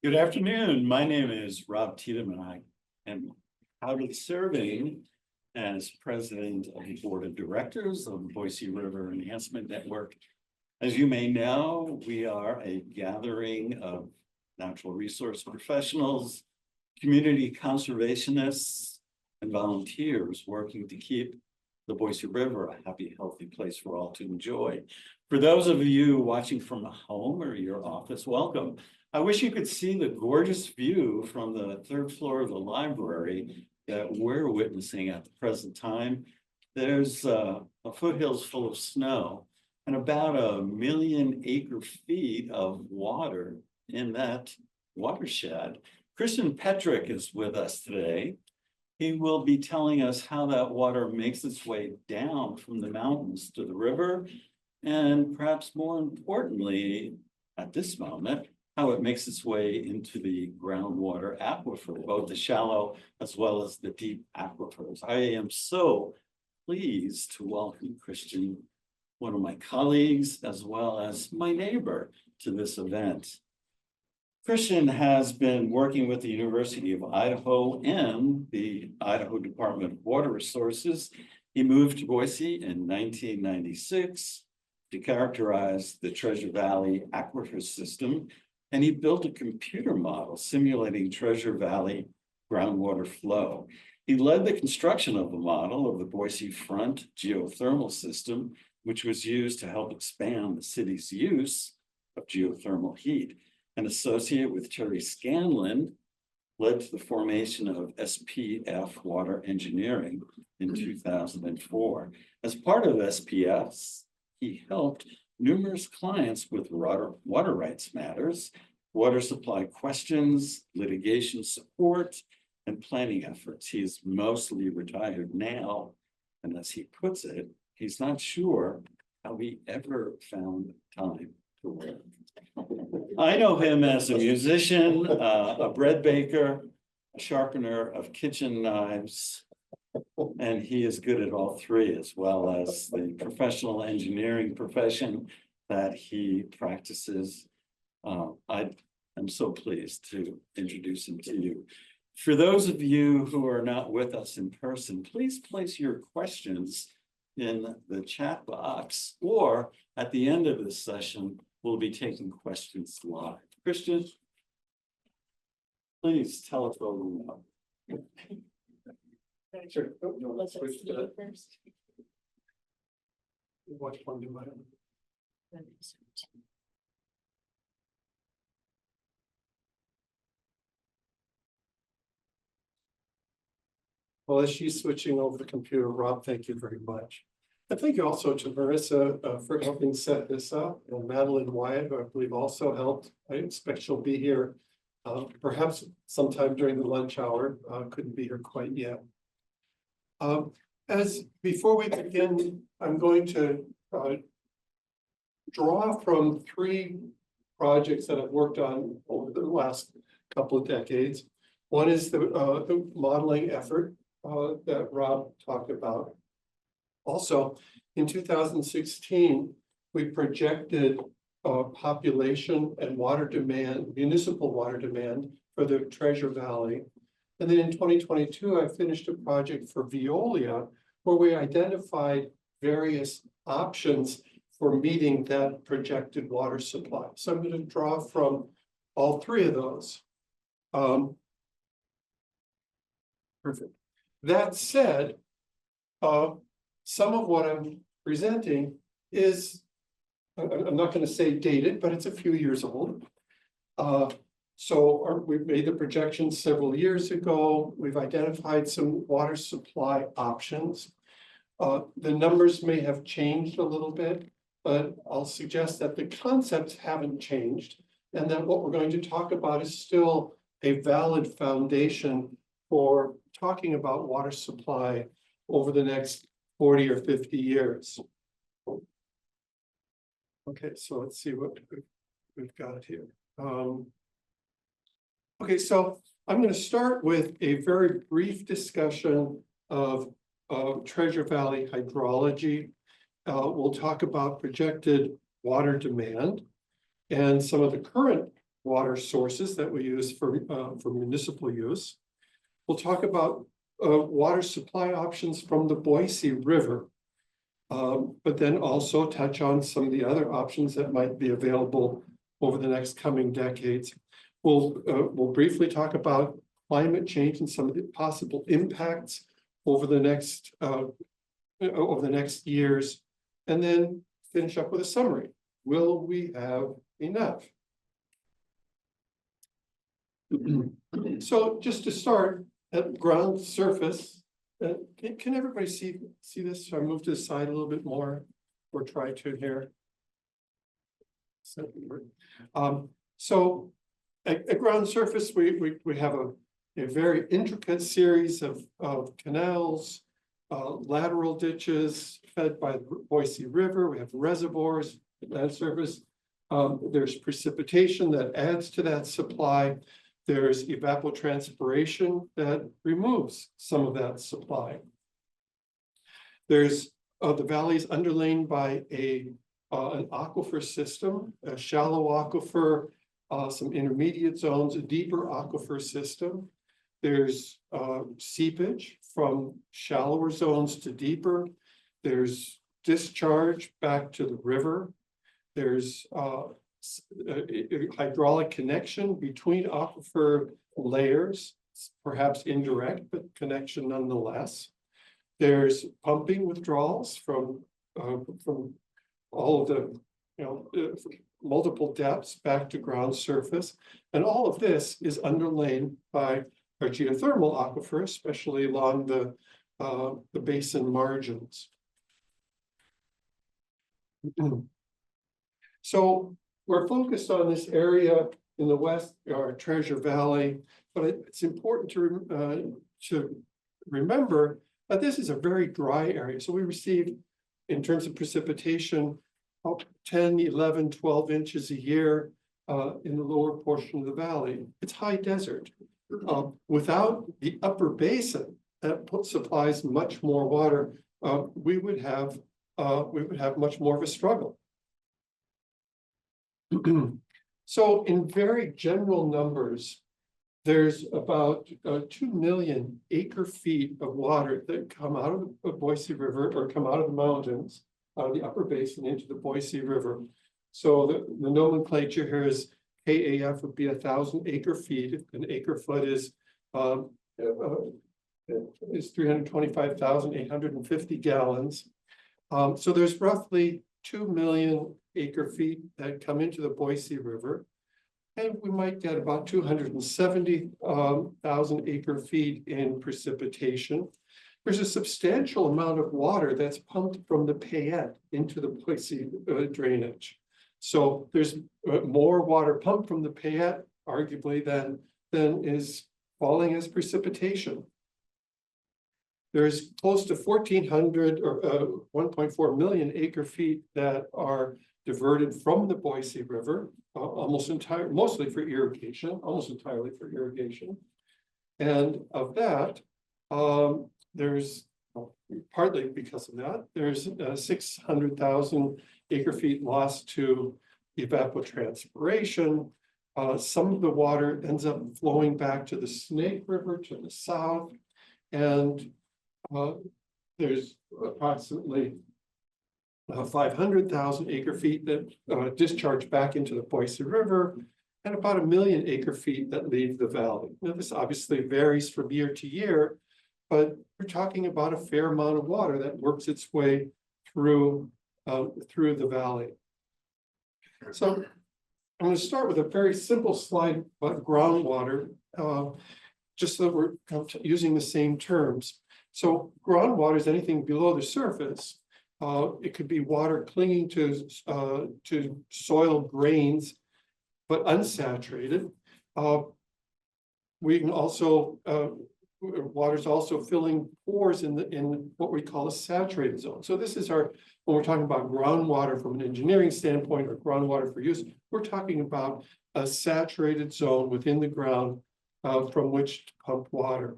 Good afternoon. My name is Rob Tiedemann. I am proudly serving as president of the board of directors of the Boise River Enhancement Network. As you may know, we are a gathering of natural resource professionals, community conservationists, and volunteers working to keep the Boise River a happy, healthy place for all to enjoy. For those of you watching from home or your office, welcome. I wish you could see the gorgeous view from the third floor of the library that we're witnessing at the present time. There's a foothills full of snow and about 1 million acre-feet of water in that watershed. Christian Petrich is with us today. He will be telling us how that water makes its way down from the mountains to the river, and perhaps more importantly, at this moment, how it makes its way into the groundwater aquifer, both the shallow as well as the deep aquifers. I am so pleased to welcome Christian, one of my colleagues, as well as my neighbor, to this event. Christian has been working with the University of Idaho and the Idaho Department of Water Resources. He moved to Boise in 1996 to characterize the Treasure Valley aquifer system, and he built a computer model simulating Treasure Valley groundwater flow. He led the construction of the model of the Boise Front geothermal system, which was used to help expand the city's use of geothermal heat. An associate with Terry Scanlon led to the formation of SPF Water Engineering in 2004. As part of SPF, he helped numerous clients with water rights matters, water supply questions, litigation support, and planning efforts. He is mostly retired now, and as he puts it, he's not sure how he ever found time to work. I know him as a musician, a bread baker, a sharpener of kitchen knives, and he is good at all three, as well as the professional engineering profession that he practices. I'm so pleased to introduce him to you. For those of you who are not with us in person, please place your questions in the chat box, or at the end of this session, we'll be taking questions live. Christian, please tell us what we know. Sure. Let's switch to that first. Which one do I have? Well, as she's switching over the computer, Rob, thank you very much. And thank you also to Marissa for helping set this up, and Madeline Wyatt, who I believe also helped. I expect she'll be here perhaps sometime during the lunch hour. Couldn't be here quite yet. Before we begin, I'm going to draw from 3 projects that I've worked on over the last couple of decades. One is the modeling effort that Rob talked about. Also, in 2016, we projected population and water demand, municipal water demand for the Treasure Valley. And then in 2022, I finished a project for Veolia, where we identified various options for meeting that projected water supply. So I'm going to draw from all 3 of those. Perfect. That said, some of what I'm presenting is, I'm not going to say dated, but it's a few years old. So we've made the projections several years ago. We've identified some water supply options. The numbers may have changed a little bit, but I'll suggest that the concepts haven't changed, and that what we're going to talk about is still a valid foundation for talking about water supply over the next 40 or 50 years. Okay, so let's see what we've got here. Okay, so I'm going to start with a very brief discussion of Treasure Valley hydrology. We'll talk about projected water demand and some of the current water sources that we use for municipal use. We'll talk about water supply options from the Boise River, but then also touch on some of the other options that might be available over the next coming decades. We'll briefly talk about climate change and some of the possible impacts over the next years, and then finish up with a summary. Will we have enough? So just to start at ground surface, can everybody see this? So I move to the side a little bit more, or try to here. So at ground surface, we have a very intricate series of canals, lateral ditches fed by the Boise River. We have reservoirs at land surface. There's precipitation that adds to that supply. There's evapotranspiration that removes some of that supply. There's the valley is underlain by an aquifer system, a shallow aquifer, some intermediate zones, a deeper aquifer system. There's seepage from shallower zones to deeper. There's discharge back to the river. There's hydraulic connection between aquifer layers, perhaps indirect, but connection nonetheless. There's pumping withdrawals from all of the, multiple depths back to ground surface. And all of this is underlain by our geothermal aquifer, especially along the basin margins. So we're focused on this area in the west, our Treasure Valley, but it's important to remember that this is a very dry area. So we receive, in terms of precipitation, 10, 11, 12 inches a year in the lower portion of the valley. It's high desert. Without the upper basin that supplies much more water, we would have much more of a struggle. So in very general numbers, there's about 2 million acre feet of water that come out of the Boise River, or come out of the mountains, out of the upper basin into the Boise River. So the nomenclature here is KAF would be 1,000 acre feet. An acre foot is 325,850 gallons. So there's roughly 2 million acre feet that come into the Boise River, and we might get about 270,000 acre feet in precipitation. There's a substantial amount of water that's pumped from the Payette into the Boise drainage. So there's more water pumped from the Payette, arguably, than is falling as precipitation. There's close to 1,400 or 1.4 million acre feet that are diverted from the Boise River, mostly for irrigation, almost entirely for irrigation. And of that, there's, partly because of that, there's 600,000 acre feet lost to evapotranspiration. Some of the water ends up flowing back to the Snake River to the south, and there's approximately 500,000 acre feet that discharge back into the Boise River, and about 1 million acre feet that leave the valley. Now, this obviously varies from year to year, but we're talking about a fair amount of water that works its way through the valley. So I'm going to start with a very simple slide about groundwater, just so that we're using the same terms. So groundwater is anything below the surface. It could be water clinging to soil grains, but unsaturated. We can also water's also filling pores in what we call a saturated zone. So this is when we're talking about groundwater from an engineering standpoint, or groundwater for use, we're talking about a saturated zone within the ground from which to pump water.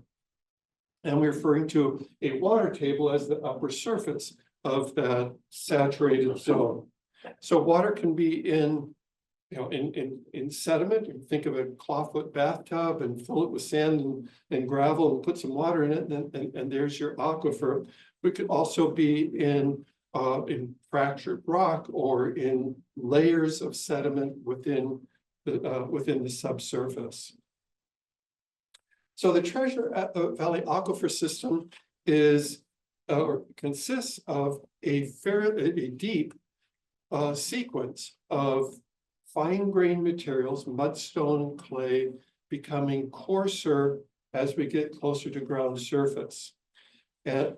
And we're referring to a water table as the upper surface of that saturated zone. So water can be in in sediment, you think of a clawfoot bathtub and fill it with sand and gravel and put some water in it, and there's your aquifer. We could also be in fractured rock or in layers of sediment within the subsurface. So the Treasure Valley Aquifer System is or consists of a deep sequence of fine-grained materials, mudstone and clay, becoming coarser as we get closer to ground surface. And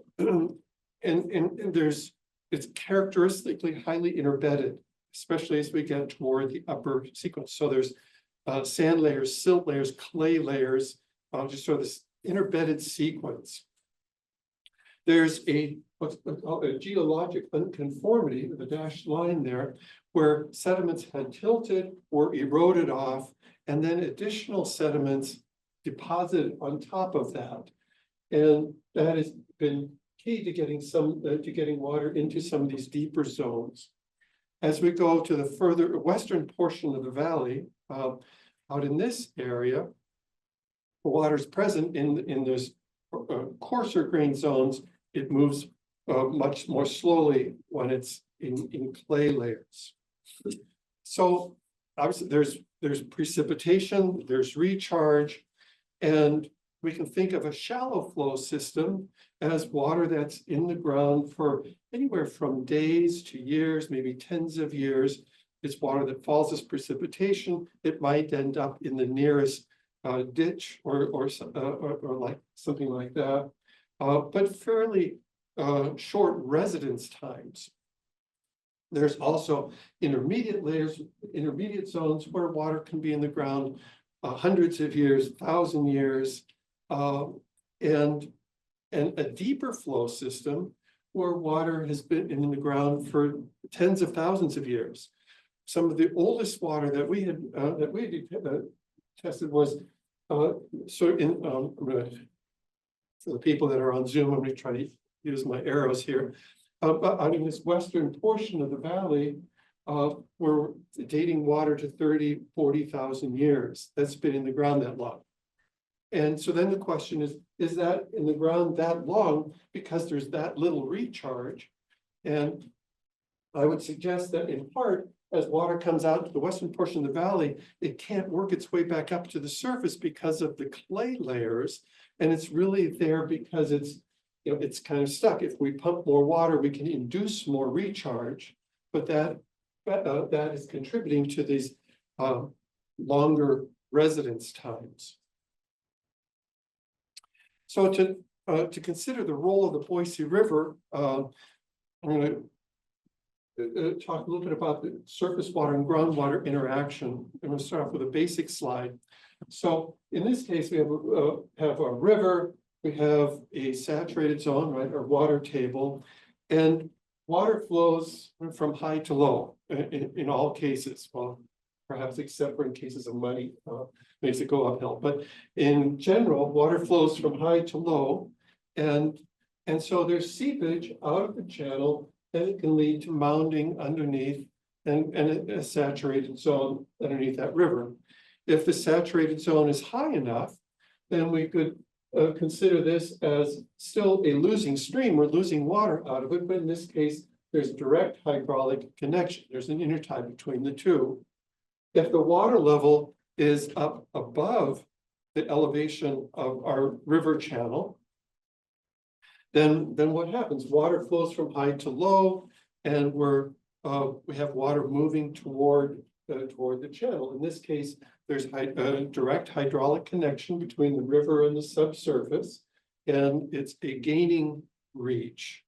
it's characteristically highly interbedded, especially as we get toward the upper sequence. So there's sand layers, silt layers, clay layers, just sort of this interbedded sequence. There's what's called a geologic unconformity with a dashed line there, where sediments had tilted or eroded off, and then additional sediments deposited on top of that. And that has been key to getting water into some of these deeper zones. As we go to the further western portion of the valley, out in this area, the water is present in those coarser grain zones. It moves much more slowly when it's in clay layers. So obviously there's precipitation, there's recharge, and we can think of a shallow flow system as water that's in the ground for anywhere from days to years, maybe tens of years. It's water that falls as precipitation. It might end up in the nearest ditch or like something like that, but fairly short residence times. There's also intermediate layers, intermediate zones where water can be in the ground hundreds of years, 1,000 years, and a deeper flow system where water has been in the ground for tens of thousands of years. Some of the oldest water that we had tested was for the people that are on Zoom, I'm going to try to use my arrows here. But out in this western portion of the valley, we're dating water to 30, 40,000 years. That's been in the ground that long. And so then the question is that in the ground that long because there's that little recharge? And I would suggest that in part, as water comes out to the western portion of the valley, it can't work its way back up to the surface because of the clay layers. And it's really there because it's kind of stuck. If we pump more water, we can induce more recharge, but that is contributing to these longer residence times. So to consider the role of the Boise River, I'm going to talk a little bit about the surface water and groundwater interaction. I'm going to start off with a basic slide. So in this case, we have a river, we have a saturated zone, right, or water table, and water flows from high to low in all cases. Well, perhaps except for in cases of muddy, makes it go uphill. But in general, water flows from high to low, and so there's seepage out of the channel, and it can lead to mounding underneath and a saturated zone underneath that river. If the saturated zone is high enough, then we could consider this as still a losing stream. We're losing water out of it, but in this case, there's direct hydraulic connection. There's an intertie between the two. If the water level is up above the elevation of our river channel, then what happens? Water flows from high to low, and we have water moving toward the channel. In this case, there's a direct hydraulic connection between the river and the subsurface, and it's a gaining reach.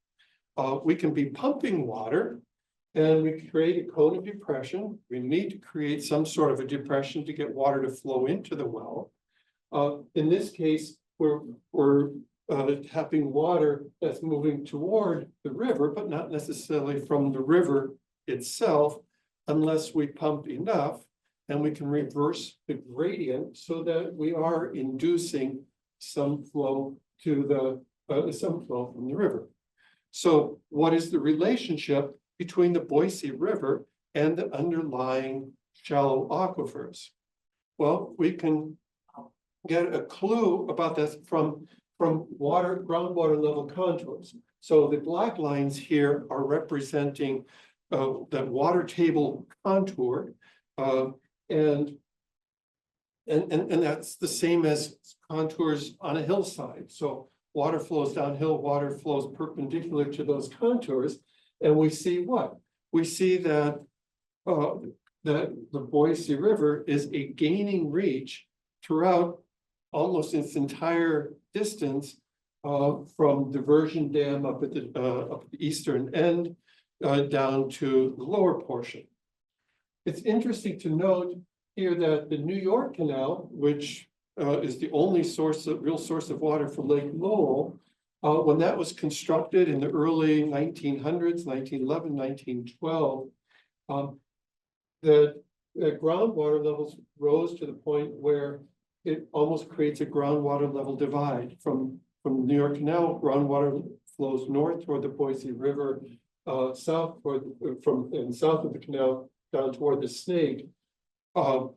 We can be pumping water, and we create a cone of depression. We need to create some sort of a depression to get water to flow into the well. In this case, we're tapping water that's moving toward the river, but not necessarily from the river itself, unless we pump enough, and we can reverse the gradient so that we are inducing some flow to some flow from the river. So what is the relationship between the Boise River and the underlying shallow aquifers. Well, we can get a clue about that from groundwater level contours. So the black lines here are representing that water table contour, and that's the same as contours on a hillside. So water flows downhill, water flows perpendicular to those contours, and we see what? We see that that the Boise River is a gaining reach throughout almost its entire distance from diversion dam up at the eastern end down to the lower portion. It's interesting to note here that the New York Canal, which is the only real source of water for Lake Lowell, when that was constructed in the early 1900s, 1911, 1912, the groundwater levels rose to the point where it almost creates a groundwater level divide. From the New York Canal, groundwater flows north toward the Boise River, south of the canal down toward the Snake. One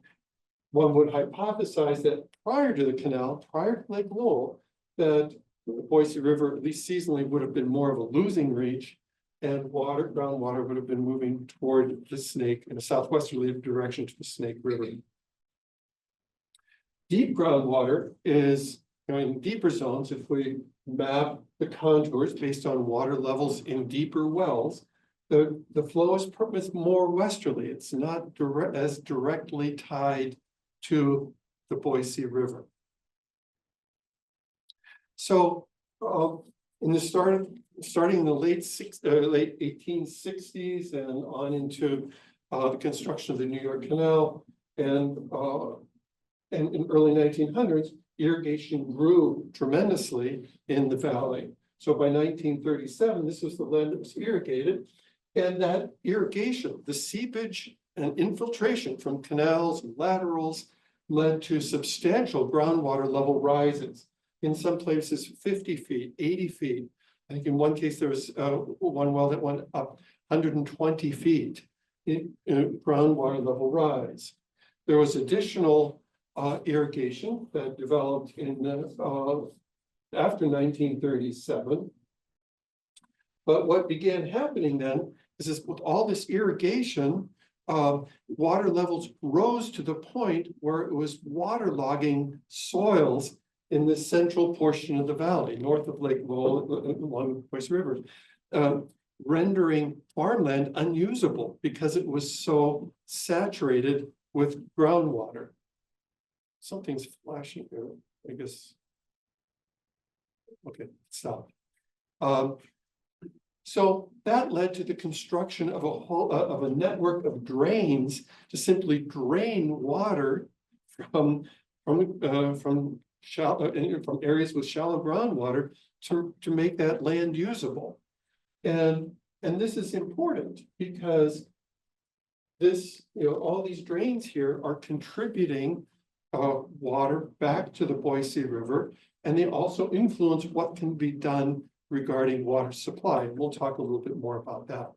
would hypothesize that prior to the canal, prior to Lake Lowell, that the Boise River, at least seasonally, would have been more of a losing reach, and groundwater would have been moving toward the Snake in a southwesterly direction to the Snake River. Deep groundwater is going deeper zones. If we map the contours based on water levels in deeper wells, the flow is more westerly. It's not as directly tied to the Boise River. So in the starting in the late 1860s and on into the construction of the New York Canal and in early 1900s, irrigation grew tremendously in the valley. So by 1937, this was the land that was irrigated, and that irrigation, the seepage and infiltration from canals and laterals, led to substantial groundwater level rises. In some places, 50 feet, 80 feet. I think in one case, there was one well that went up 120 feet in groundwater level rise. There was additional irrigation that developed in after 1937. But what began happening then is with all this irrigation, water levels rose to the point where it was waterlogging soils in the central portion of the valley, north of Lake Lowell, along the Boise River, rendering farmland unusable because it was so saturated with groundwater. Something's flashing here, I guess. Okay, stop. So that led to the construction of a network of drains to simply drain water from areas with shallow groundwater to make that land usable. And this is important because all these drains here are contributing water back to the Boise River, and they also influence what can be done regarding water supply. We'll talk a little bit more about that.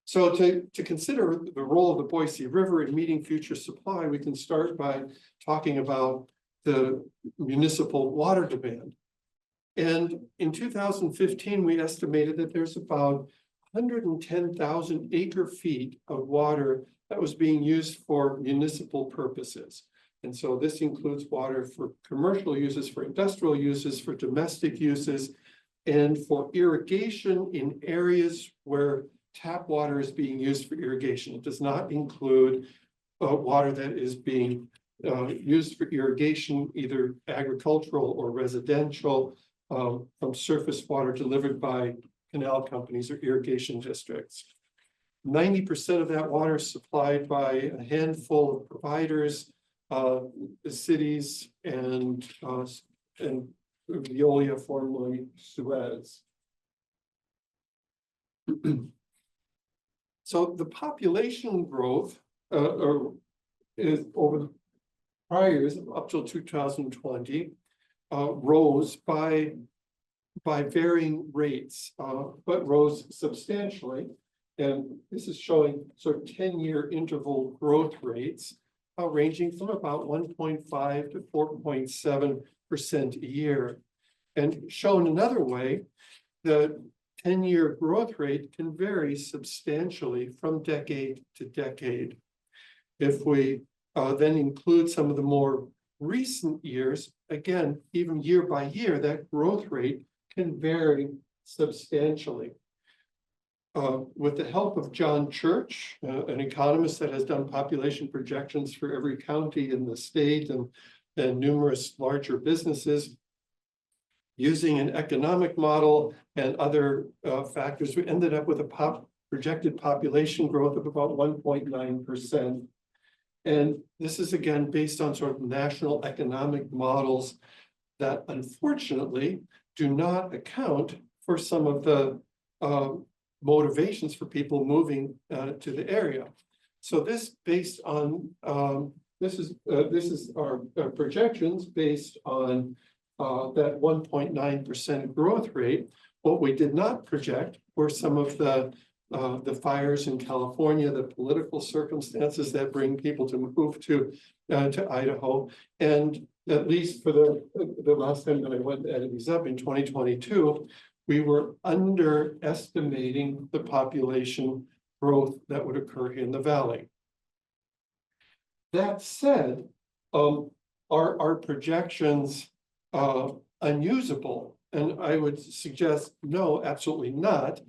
So to consider the role of the Boise River in meeting future supply, we can start by talking about the municipal water demand. And in 2015, we estimated that there's about 110,000 acre feet of water that was being used for municipal purposes. And so this includes water for commercial uses, for industrial uses, for domestic uses, and for irrigation in areas where tap water is being used for irrigation. It does not include water that is being used for irrigation, either agricultural or residential, from surface water delivered by canal companies or irrigation districts. 90% of that water is supplied by a handful of providers, the cities and Veolia, formerly Suez. So the population growth is over the prior years up till 2020 rose by varying rates, but rose substantially. And this is showing sort of 10-year interval growth rates, ranging from about 1.5 to 4.7% a year. And shown another way, the 10-year growth rate can vary substantially from decade to decade. If we then include some of the more recent years, again, even year by year, that growth rate can vary substantially. With the help of John Church, an economist that has done population projections for every county in the state and numerous larger businesses, using an economic model and other factors, we ended up with a projected population growth of about 1.9%. And this is again based on sort of national economic models that unfortunately do not account for some of the motivations for people moving to the area. So this based on this is our projections based on that 1.9% growth rate. What we did not project were some of the fires in California, the political circumstances that bring people to move to Idaho, and at least for the last time that I went and added these up in 2022, we were underestimating the population growth that would occur in the valley. That said, are projections unusable? And I would suggest no, absolutely not.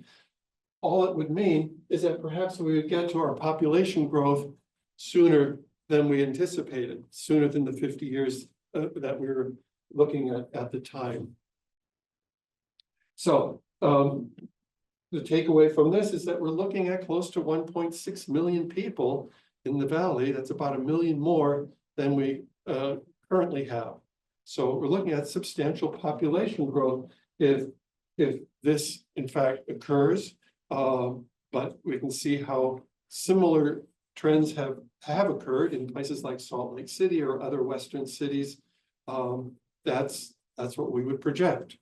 All it would mean is that perhaps we would get to our population growth sooner than we anticipated, sooner than the 50 years that we were looking at the time. So the takeaway from this is that we're looking at close to 1.6 million people in the valley. That's about 1 million more than we currently have. So we're looking at substantial population growth if this in fact occurs. But we can see how similar trends have occurred in places like Salt Lake City or other Western cities. That's what we would project.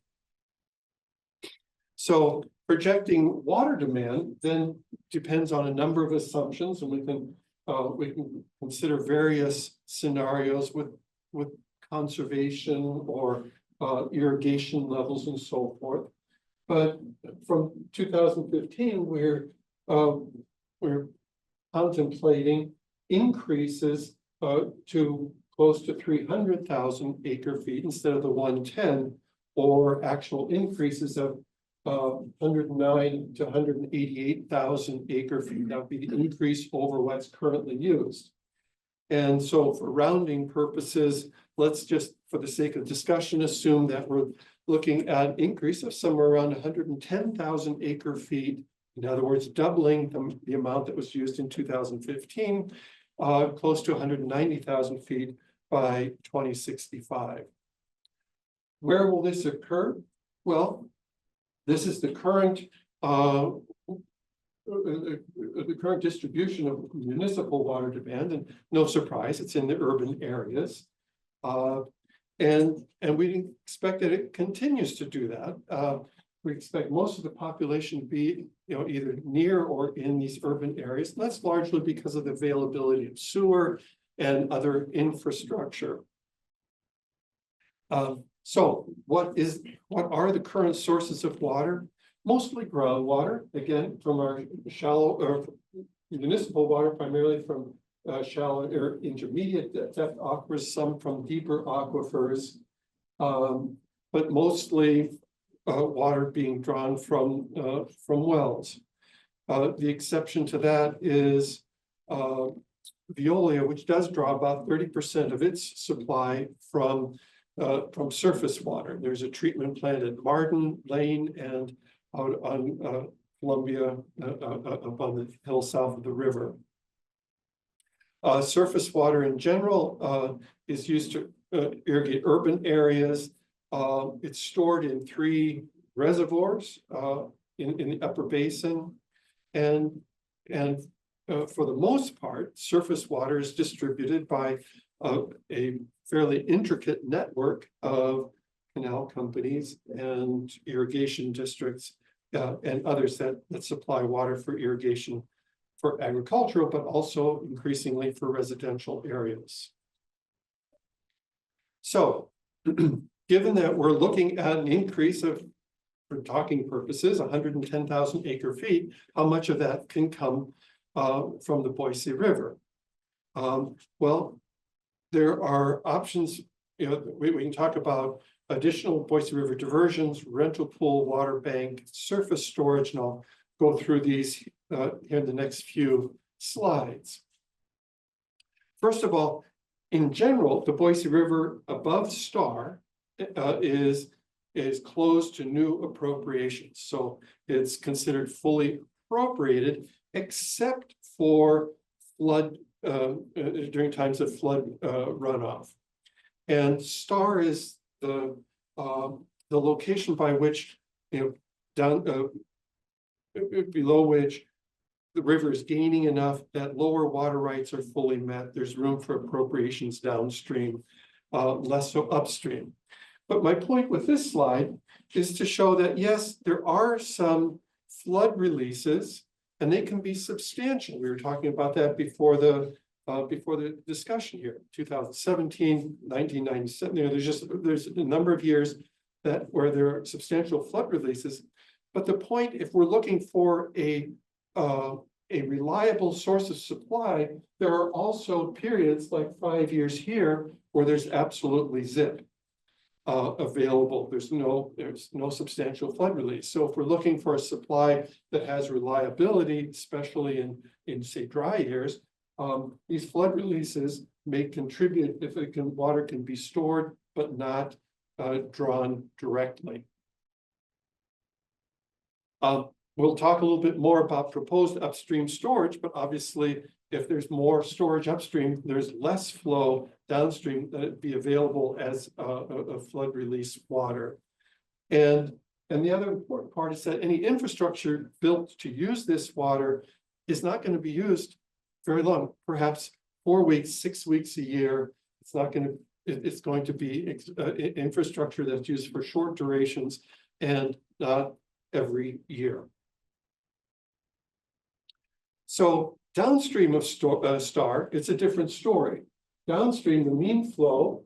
So projecting water demand then depends on a number of assumptions, and we can consider various scenarios with conservation or irrigation levels and so forth. But from 2015, we're contemplating increases to close to 300,000 acre feet instead of the 110, or actual increases of 109 to 188,000 acre feet. That would be the increase over what's currently used. And so for rounding purposes, let's just, for the sake of discussion, assume that we're looking at an increase of somewhere around 110,000 acre feet. In other words, doubling the amount that was used in 2015, close to 190,000 feet by 2065. Where will this occur? Well, this is the current distribution of municipal water demand, and no surprise, it's in the urban areas. And we expect that it continues to do that. We expect most of the population to be, either near or in these urban areas. And that's largely because of the availability of sewer and other infrastructure. So what are the current sources of water? Mostly groundwater, again, from our shallow or municipal water, primarily from shallow or intermediate depth aquifers, some from deeper aquifers, but mostly water being drawn from wells. The exception to that is Veolia, which does draw about 30% of its supply from surface water. There's a treatment plant at Martin Lane and out on Columbia, up on the hill south of the river. Surface water in general is used to irrigate urban areas. It's stored in 3 reservoirs in the upper basin, and for the most part, surface water is distributed by a fairly intricate network of canal companies and irrigation districts and others that supply water for irrigation for agricultural, but also increasingly for residential areas. So, given that we're looking at an increase of, for talking purposes, 110,000 acre feet, how much of that can come from the Boise River? Well, there are options. You know, we can talk about additional Boise River diversions, rental pool, water bank, surface storage, and I'll go through these here in the next few slides. First of all, in general, the Boise River above Star is closed to new appropriations. So it's considered fully appropriated, except for flood during times of flood runoff. And Star is the location by which, you know, down below which the river is gaining enough that lower water rights are fully met. There's room for appropriations downstream, less so upstream. But my point with this slide is to show that, yes, there are some flood releases, and they can be substantial. We were talking about that before the discussion here. 2017, 1997. You know, there's a number of years where there are substantial flood releases. But the point, if we're looking for a reliable source of supply, there are also periods like 5 years here where there's absolutely zip available. There's no substantial flood release. So if we're looking for a supply that has reliability, especially in say dry years, these flood releases may contribute if water can be stored but not drawn directly. We'll talk a little bit more about proposed upstream storage, but obviously, if there's more storage upstream, there's less flow downstream that would be available as a flood release water. And the other important part is that any infrastructure built to use this water is not going to be used very long, perhaps 4 weeks, 6 weeks a year. It's not going to, it's going to be infrastructure that's used for short durations and not every year. So downstream of Star, it's a different story. Downstream, the mean flow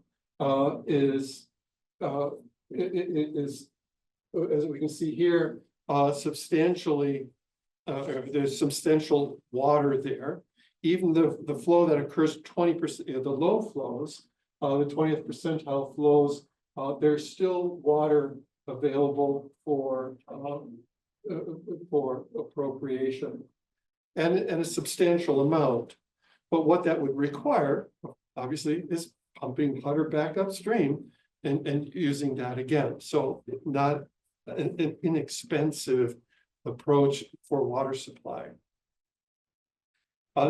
is, as we can see here, substantially, there's substantial water there. Even the flow that occurs 20%, the low flows, the 20th percentile flows, there's still water available for appropriation, and a substantial amount. But what that would require, obviously, is pumping water back upstream and using that again. So not an inexpensive approach for water supply.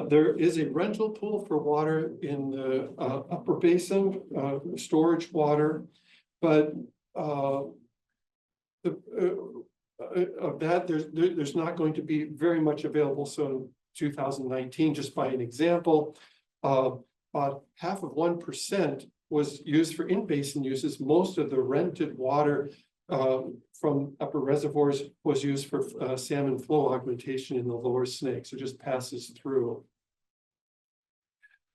There is a rental pool for water in the upper basin, storage water, but of that, there's not going to be very much available. So in 2019, just by an example, about half of 1% was used for in-basin uses. Most of the rented water from upper reservoirs was used for salmon flow augmentation in the lower Snake, so just passes through.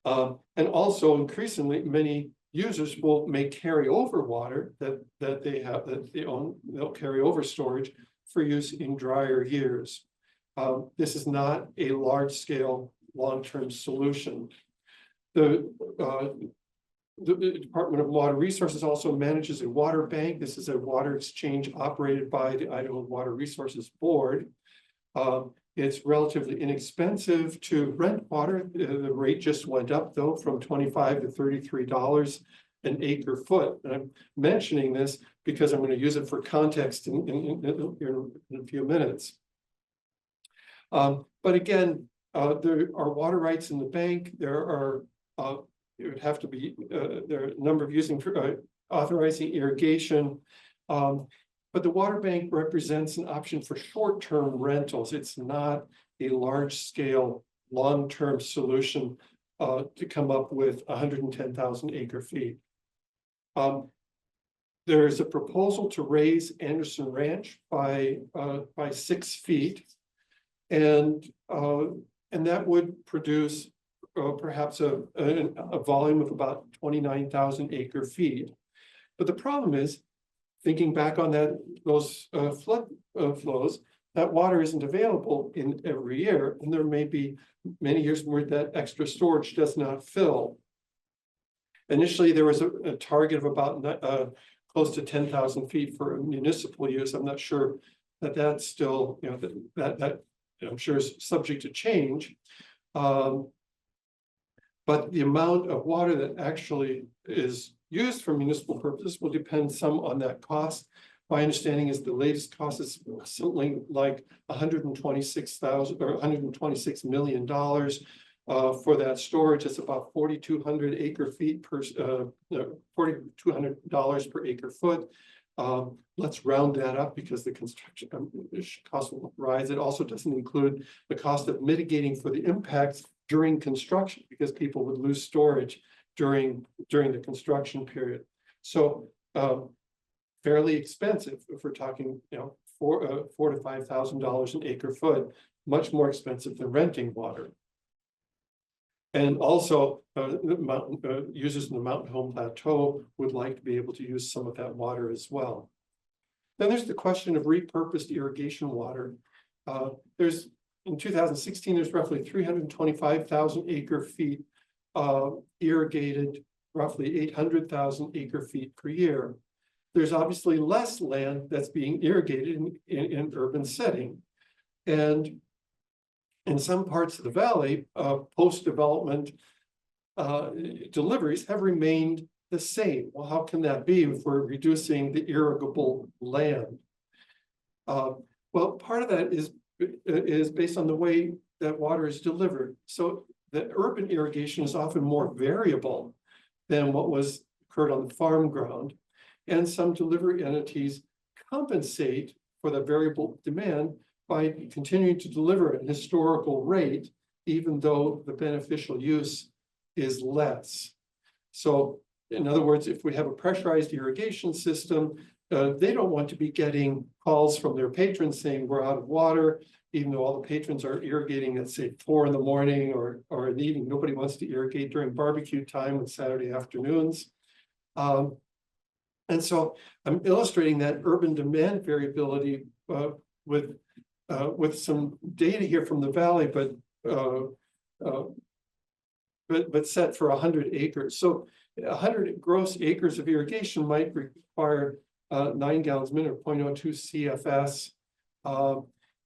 And also increasingly, many users may carry over water that they have, that they own. They'll carry over storage for use in drier years. This is not a large-scale, long-term solution. The Department of Water Resources also manages a water bank. This is a water exchange operated by the Idaho Water Resources Board. It's relatively inexpensive to rent water. The rate just went up, though, from $25 to $33 an acre foot. And I'm mentioning this because I'm going to use it for context in a few minutes. But again, there are water rights in the bank. There are it would have to be there are a number of authorizing irrigation, but the water bank represents an option for short-term rentals. It's not a large-scale, long-term solution to come up with 110,000 acre feet. there's a proposal to raise Anderson Ranch by 6 feet. And that would produce perhaps a volume of about 29,000 acre feet. But the problem is, thinking back on those flood flows, that water isn't available in every year, and there may be many years where that extra storage does not fill. Initially, there was a target of about close to 10,000 feet for municipal use. I'm not sure that that's still, that I'm sure is subject to change. But the amount of water that actually is used for municipal purposes will depend some on that cost. My understanding is the latest cost is something like $126,000 or $126 million for that storage. It's about 4,200 acre feet per $4,200 per acre foot. Let's round that up because the construction cost will rise. It also doesn't include the cost of mitigating for the impacts during construction, because people would lose storage during the construction period. So fairly expensive if we're talking, $4,000 to $5,000 an acre foot, much more expensive than renting water. And also, users in the Mountain Home Plateau would like to be able to use some of that water as well. Then there's the question of repurposed irrigation water. In 2016, there's roughly 325,000 acre feet irrigated, roughly 800,000 acre feet per year. There's obviously less land that's being irrigated in urban setting. And in some parts of the valley, post-development deliveries have remained the same. Well, how can that be if we're reducing the irrigable land? Well, part of that is based on the way that water is delivered. So the urban irrigation is often more variable than what was occurred on the farm ground. And some delivery entities compensate for the variable demand by continuing to deliver at a historical rate, even though the beneficial use is less. So in other words, if we have a pressurized irrigation system, they don't want to be getting calls from their patrons saying we're out of water, even though all the patrons are irrigating at say 4 in the morning or in the evening. Nobody wants to irrigate during barbecue time on Saturday afternoons. And so I'm illustrating that urban demand variability with some data here from the valley, but set for 100 acres. So 100 gross acres of irrigation might require 9 gallons a minute, or 0.02 CFS.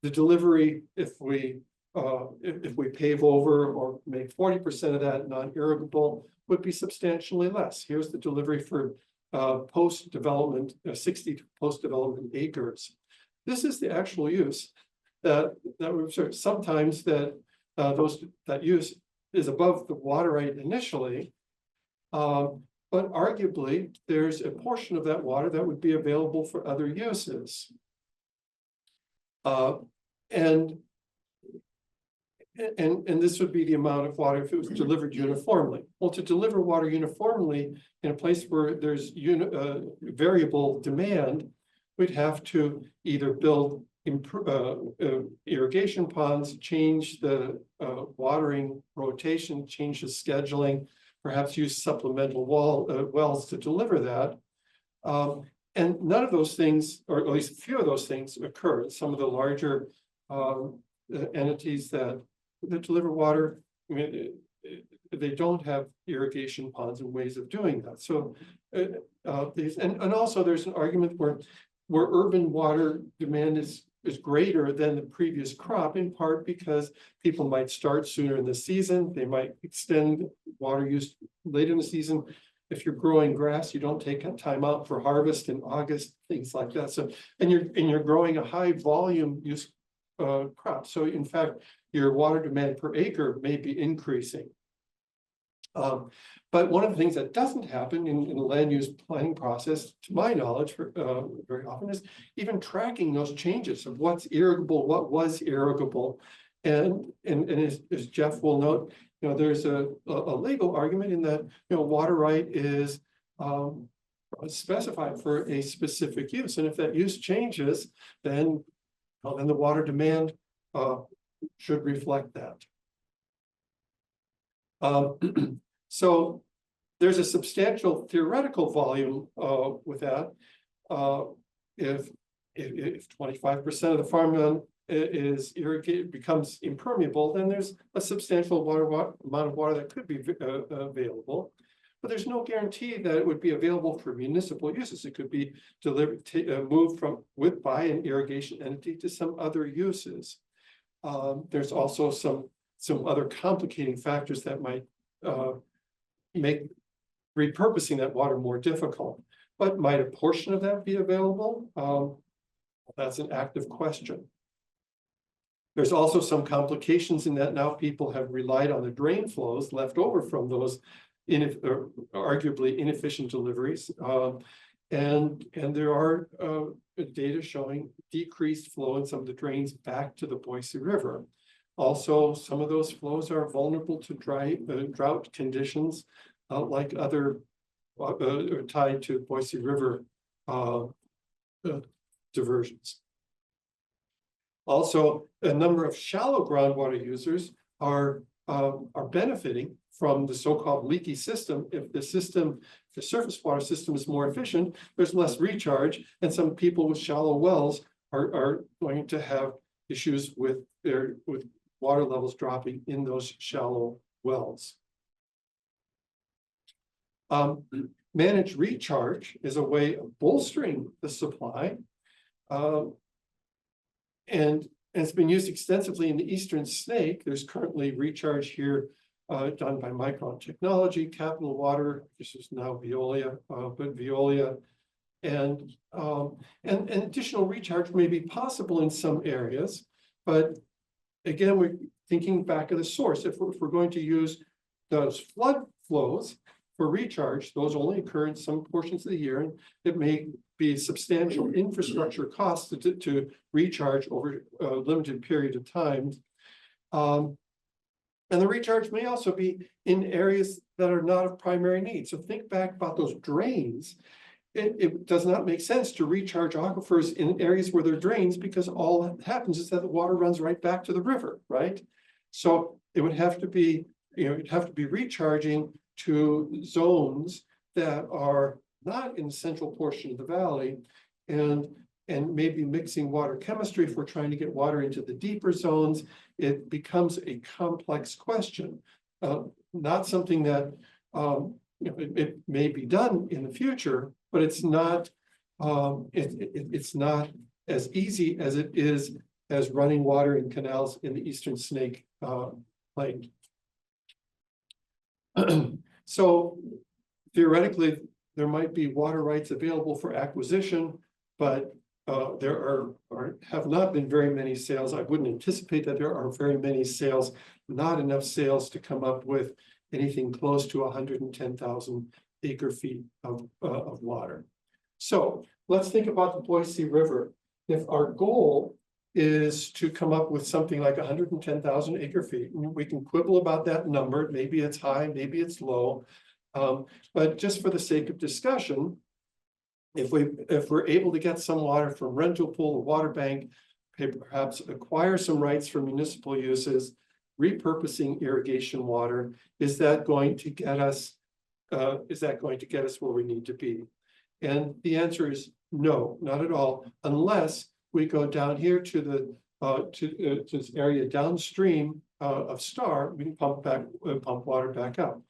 The delivery, if we pave over or make 40% of that non-irrigable, would be substantially less. Here's the delivery for post-development, 60 post-development acres. This is the actual use that we observe. Sometimes that use is above the water right initially, but arguably there's a portion of that water that would be available for other uses. And this would be the amount of water if it was delivered uniformly. Well, to deliver water uniformly in a place where there's variable demand, we'd have to either build irrigation ponds, change the watering rotation, change the scheduling, perhaps use supplemental wells to deliver that. And none of those things, or at least a few of those things, occur. Some of the larger entities that deliver water, I mean, they don't have irrigation ponds and ways of doing that. So and also there's an argument where urban water demand is greater than the previous crop, in part because people might start sooner in the season. They might extend water use late in the season. If you're growing grass, you don't take time out for harvest in August, things like that. So, and you're growing a high volume use crop. So in fact, your water demand per acre may be increasing. But one of the things that doesn't happen in the land use planning process, to my knowledge, very often is even tracking those changes of what's irrigable, what was irrigable. And as Jeff will note, there's a legal argument in that, water right is specified for a specific use, and if that use changes, then the water demand should reflect that. So there's a substantial theoretical volume with that. If 25% of the farmland is irrigated, becomes impermeable, then there's a substantial amount of water that could be available. But there's no guarantee that it would be available for municipal uses. It could be delivered, moved by an irrigation entity to some other uses. There's also some other complicating factors that might make repurposing that water more difficult. But might a portion of that be available? That's an active question. There's also some complications in that now people have relied on the drain flows left over from those arguably inefficient deliveries. And there are data showing decreased flow in some of the drains back to the Boise River. Also, some of those flows are vulnerable to drought conditions, like other tied to Boise River diversions. Also, a number of shallow groundwater users are benefiting from the so-called leaky system. If the surface water system is more efficient, there's less recharge, and some people with shallow wells are going to have issues with water levels dropping in those shallow wells. Managed recharge is a way of bolstering the supply, and it's been used extensively in the Eastern Snake. There's currently recharge here done by Micron Technology, Capital Water. This is now Veolia, but Veolia, and additional recharge may be possible in some areas. But again, we're thinking back at the source. If we're going to use those flood flows for recharge, those only occur in some portions of the year, and it may be substantial infrastructure costs to recharge over a limited period of time. And the recharge may also be in areas that are not of primary need. So think back about those drains. It does not make sense to recharge aquifers in areas where there are drains, because all that happens is that the water runs right back to the river, right? So it would have to be, you'd have to be recharging to zones that are not in the central portion of the valley, and maybe mixing water chemistry. If we're trying to get water into the deeper zones, it becomes a complex question. Not something that it may be done in the future, but it's not it's not as easy as it is as running water in canals in the Eastern Snake Plain. So theoretically, there might be water rights available for acquisition, but there have not been very many sales. I wouldn't anticipate that there are very many sales, not enough sales to come up with anything close to 110,000 acre feet of water. So let's think about the Boise River. If our goal is to come up with something like 110,000 acre feet, we can quibble about that number. Maybe it's high, maybe it's low. But just for the sake of discussion, if we're able to get some water from rental pool or water bank, perhaps acquire some rights for municipal uses, repurposing irrigation water, is that going to get us where we need to be? And the answer is no, not at all, unless we go down here to the this area downstream of Star. We can pump water back up.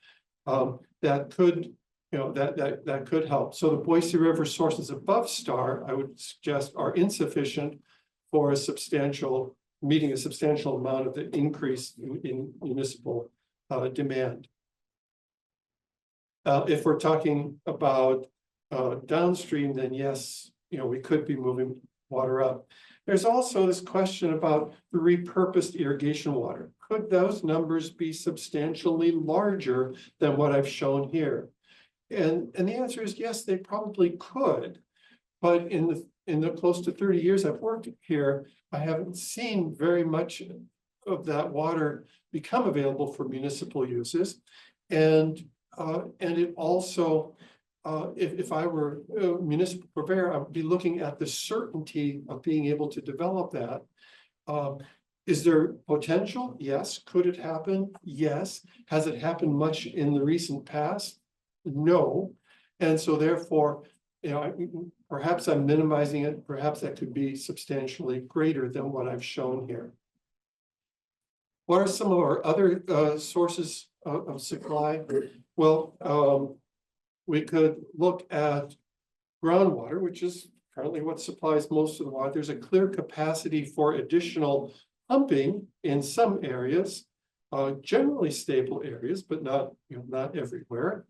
That could, that could help. So the Boise River sources above Star, I would suggest, are insufficient for meeting a substantial amount of the increase in municipal demand. If we're talking about downstream, then yes, we could be moving water up. There's also this question about the repurposed irrigation water. Could those numbers be substantially larger than what I've shown here? And the answer is yes, they probably could. But in the close to 30 years I've worked here, I haven't seen very much of that water become available for municipal uses. And it also if I were a municipal purveyor, I would be looking at the certainty of being able to develop that. Is there potential? Yes. Could it happen? Yes. Has it happened much in the recent past? No. And so therefore, perhaps I'm minimizing it. Perhaps that could be substantially greater than what I've shown here. What are some of our other sources of supply? Well, we could look at groundwater, which is currently what supplies most of the water. There's a clear capacity for additional pumping in some areas, generally stable areas, but not everywhere.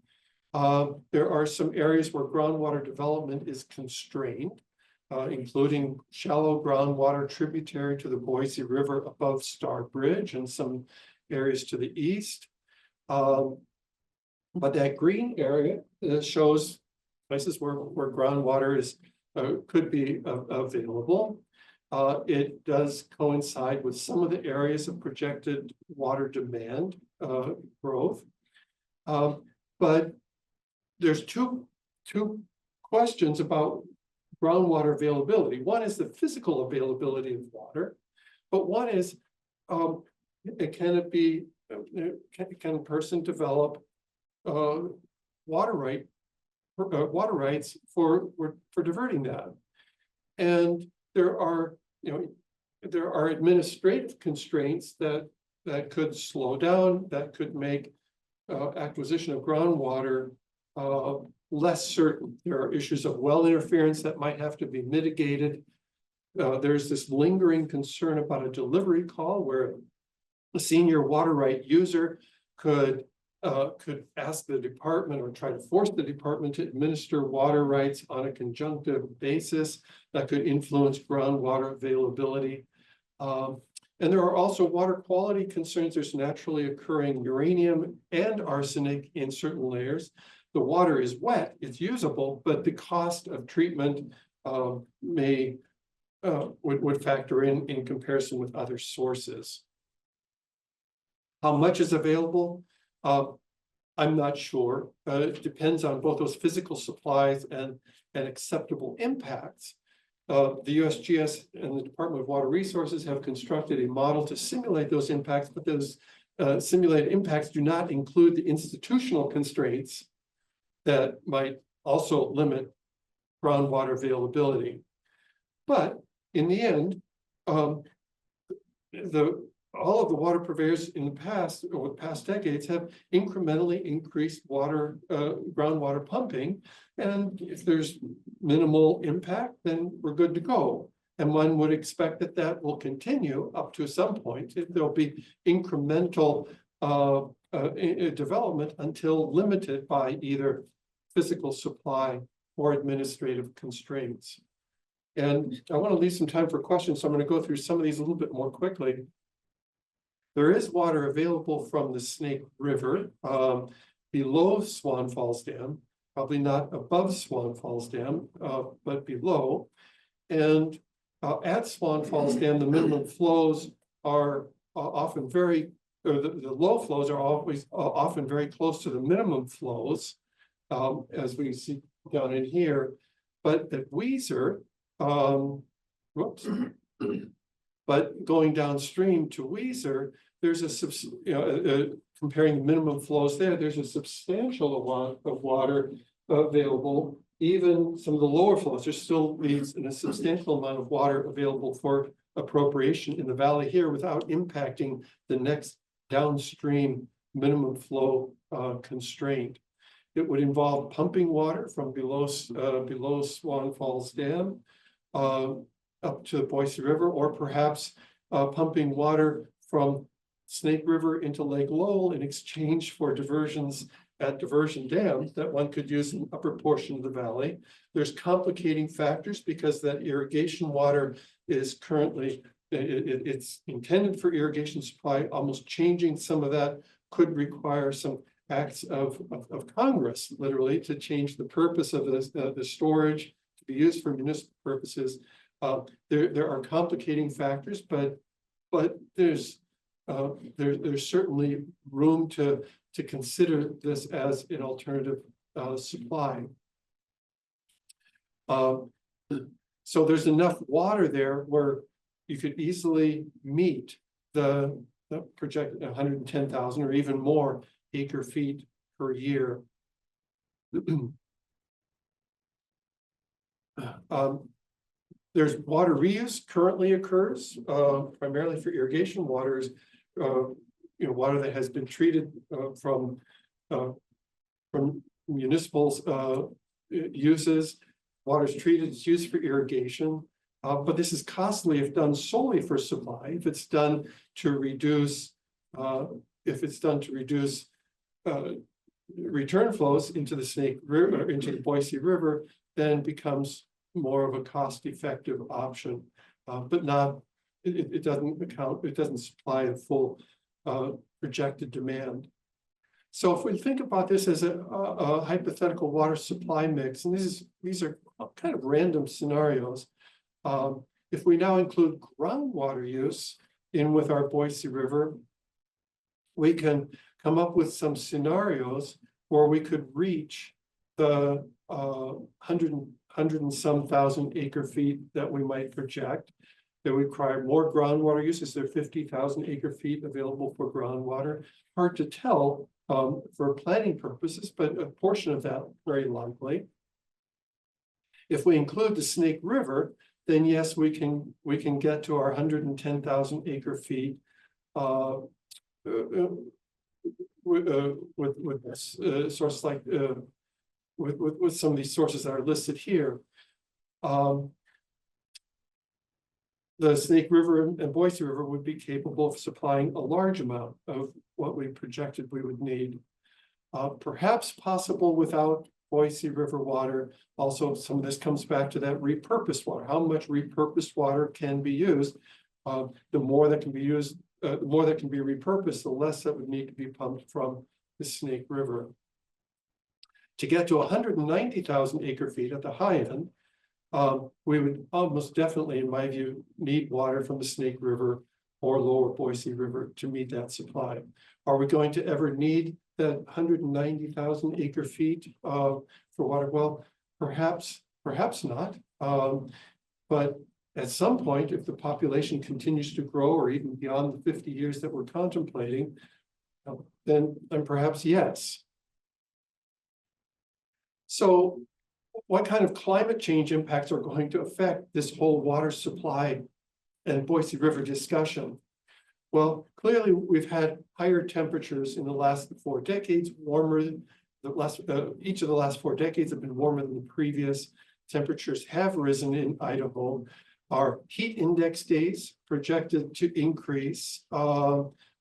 There are some areas where groundwater development is constrained, including shallow groundwater tributary to the Boise River above Star Bridge and some areas to the east. But that green area shows places where groundwater is could be available. It does coincide with some of the areas of projected water demand growth. But there's two questions about groundwater availability. One is the physical availability of water, but one is, can a person develop water rights for diverting that? And there are administrative constraints that could slow down, that could make acquisition of groundwater less certain. There are issues of well interference that might have to be mitigated. There's this lingering concern about a delivery call where a senior water right user could ask the department or try to force the department to administer water rights on a conjunctive basis that could influence groundwater availability. And there are also water quality concerns. There's naturally occurring uranium and arsenic in certain layers. The water is wet, it's usable, but the cost of treatment would factor in comparison with other sources. How much is available? I'm not sure. It depends on both those physical supplies and acceptable impacts. The USGS and the Department of Water Resources have constructed a model to simulate those impacts, but those simulated impacts do not include the institutional constraints that might also limit groundwater availability. But in the end, all of the water purveyors in the past, over the past decades, have incrementally increased groundwater pumping. And if there's minimal impact, then we're good to go. And one would expect that that will continue up to some point. There'll be incremental development until limited by either physical supply or administrative constraints. And I want to leave some time for questions, so I'm going to go through some of these a little bit more quickly. There is water available from the Snake River below Swan Falls Dam, probably not above Swan Falls Dam, but below. And at Swan Falls Dam, the minimum flows are often the low flows are always often very close to the minimum flows, as we see down in here. But at Weiser, but going downstream to Weiser, there's comparing the minimum flows there, there's a substantial amount of water available. Even some of the lower flows, there still leaves a substantial amount of water available for appropriation in the valley here without impacting the next downstream minimum flow constraint. It would involve pumping water from below Swan Falls Dam up to the Boise River, or perhaps pumping water from Snake River into Lake Lowell in exchange for diversions at diversion dams that one could use in the upper portion of the valley. There's complicating factors because that irrigation water is currently, it's intended for irrigation supply. Almost changing some of that could require some acts of Congress, literally, to change the purpose of the storage to be used for municipal purposes. There are complicating factors, but there's certainly room to consider this as an alternative supply. So there's enough water there where you could easily meet the projected 110,000 or even more acre feet per year. There's water reuse currently occurs, primarily for irrigation waters, water that has been treated from municipals uses. Water is treated, it's used for irrigation, but this is costly if done solely for supply. If it's done to reduce, return flows into the Snake River, into the Boise River, then becomes more of a cost-effective option, but not. It doesn't account. It doesn't supply a full projected demand. So if we think about this as a hypothetical water supply mix, and these are kind of random scenarios. If we now include groundwater use in with our Boise River, we can come up with some scenarios where we could reach the 100 and some thousand acre feet that we might project. That would require more groundwater use. Is there 50,000 acre feet available for groundwater? Hard to tell for planning purposes, but a portion of that very likely. If we include the Snake River, then yes, we can get to our 110,000 acre feet with sources like with some of these sources that are listed here. The Snake River and Boise River would be capable of supplying a large amount of what we projected we would need. Perhaps possible without Boise River water. Also, some of this comes back to that repurposed water. How much repurposed water can be used? The more that can be used, the more that can be repurposed, the less that would need to be pumped from the Snake River. To get to 190,000 acre feet at the high end, we would almost definitely, in my view, need water from the Snake River or lower Boise River to meet that supply. Are we going to ever need that 190,000 acre feet for water? Well, perhaps not. But at some point, if the population continues to grow, or even beyond the 50 years that we're contemplating, then perhaps yes. So what kind of climate change impacts are going to affect this whole water supply and Boise River discussion? Well, clearly we've had higher temperatures in the last 4 decades, warmer. Each of the last 4 decades have been warmer than the previous. Temperatures have risen in Idaho. Our heat index days projected to increase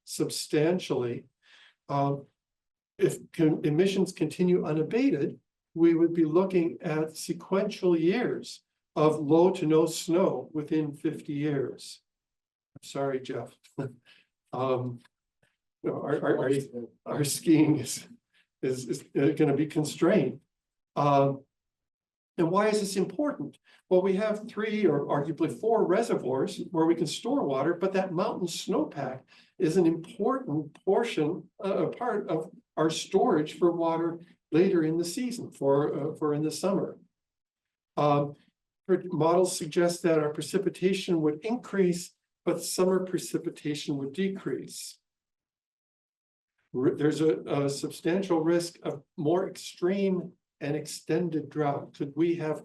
substantially. If emissions continue unabated, we would be looking at sequential years of low to no snow within 50 years. I'm sorry, Jeff. Our skiing is going to be constrained. And why is this important? Well, we have 3 or arguably 4 reservoirs where we can store water, but that mountain snowpack is an important portion, part of our storage for water later in the season, for in the summer. Models suggest that our precipitation would increase, but summer precipitation would decrease. There's a substantial risk of more extreme and extended drought. Could we have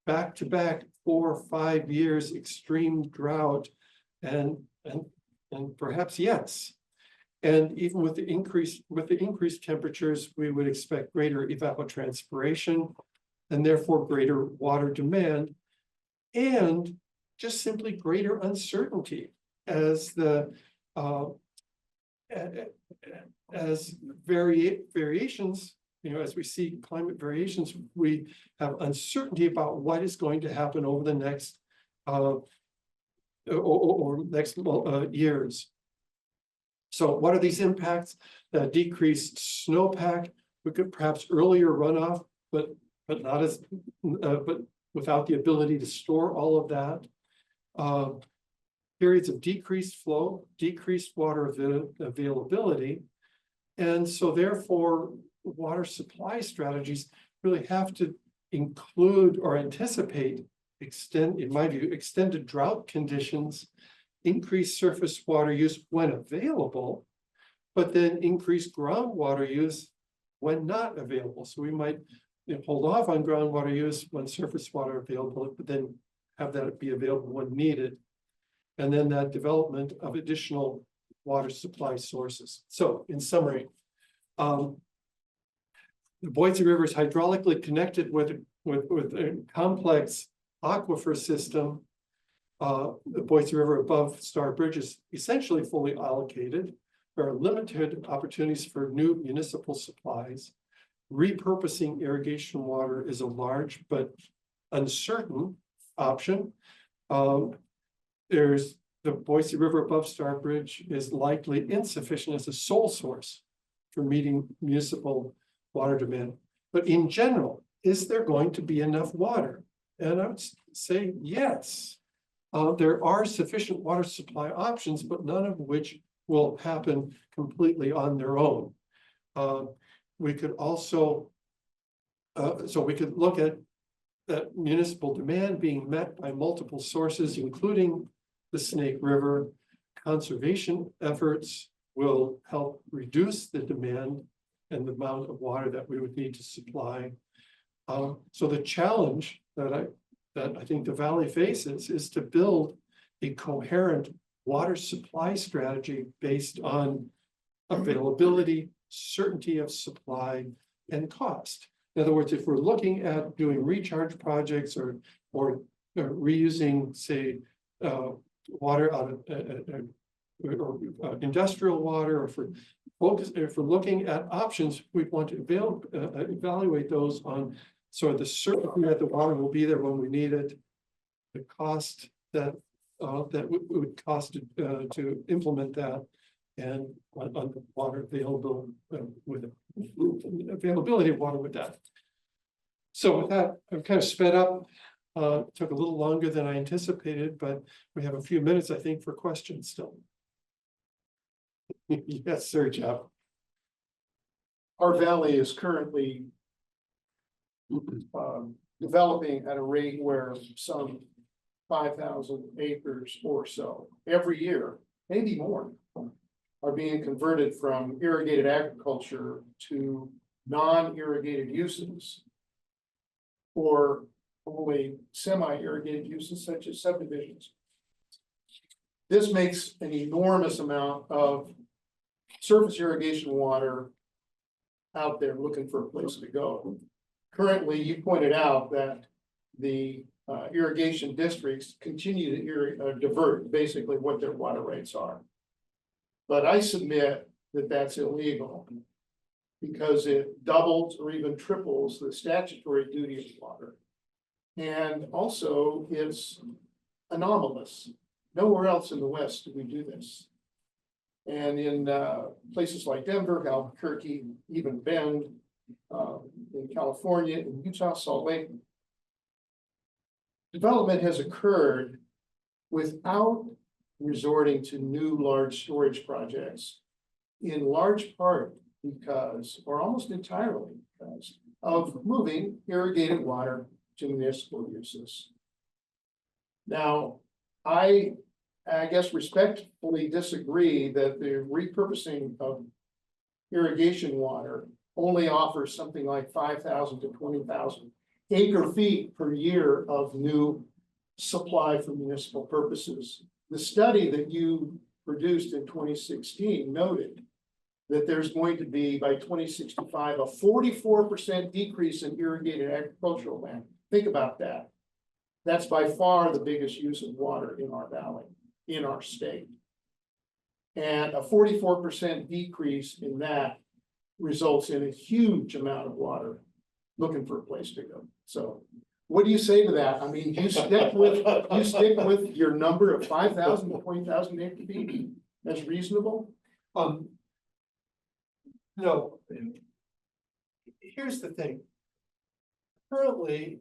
back-to-back 4 or 5 years extreme drought? And perhaps yes. And even with the increased temperatures, we would expect greater evapotranspiration and therefore greater water demand, and just simply greater uncertainty as variations, as we see climate variations, we have uncertainty about what is going to happen over the next years. So what are these impacts? Decreased snowpack. We could perhaps earlier runoff, but not as but without the ability to store all of that. Periods of decreased flow, decreased water availability, and so therefore water supply strategies really have to include or anticipate in my view, extended drought conditions, increased surface water use when available, but then increased groundwater use when not available. So we might hold off on groundwater use when surface water available, but then have that be available when needed. And then that development of additional water supply sources. So in summary, the Boise River is hydraulically connected with a complex aquifer system. The Boise River above Star Bridge is essentially fully allocated. There are limited opportunities for new municipal supplies. Repurposing irrigation water is a large but uncertain option. There's the Boise River above Star Bridge is likely insufficient as a sole source for meeting municipal water demand. But in general, is there going to be enough water? And I would say yes. There are sufficient water supply options, but none of which will happen completely on their own. We could also, so we could look at that municipal demand being met by multiple sources, including the Snake River. Conservation efforts will help reduce the demand and the amount of water that we would need to supply. So the challenge that I think the Valley faces is to build a coherent water supply strategy based on availability, certainty of supply, and cost. In other words, if we're looking at doing recharge projects or reusing, say, water out of or industrial water, or if we're looking at options, we want to evaluate those on sort of the certainty that the water will be there when we need it, the cost that would cost to implement that, and on the water available with availability of water with that. So with that, I've kind of sped up. Took a little longer than I anticipated, but we have a few minutes, I think, for questions still. Yes, sir, Jeff. Our valley is currently developing at a rate where some 5,000 acres or so every year, maybe more, are being converted from irrigated agriculture to non-irrigated uses, or only semi-irrigated uses such as subdivisions. This makes an enormous amount of surface irrigation water out there looking for a place to go. Currently, you pointed out that the irrigation districts continue to divert basically what their water rates are. But I submit that that's illegal because it doubles or even triples the statutory duty of water. And also it's anomalous. Nowhere else in the West do we do this. And in places like Denver, Albuquerque, even Bend, in California, in Utah, Salt Lake, development has occurred without resorting to new large storage projects, in large part because, or almost entirely because, of moving irrigated water to municipal uses. Now, I guess respectfully disagree that the repurposing of irrigation water only offers something like 5,000 to 20,000 acre feet per year of new supply for municipal purposes. The study that you produced in 2016 noted that there's going to be, by 2065, a 44% decrease in irrigated agricultural land. Think about that. That's by far the biggest use of water in our valley, in our state. And a 44% decrease in that results in a huge amount of water looking for a place to go. So what do you say to that? I mean, you stick with your number of 5,000 to 20,000 acre feet as reasonable? No. Here's the thing. Currently,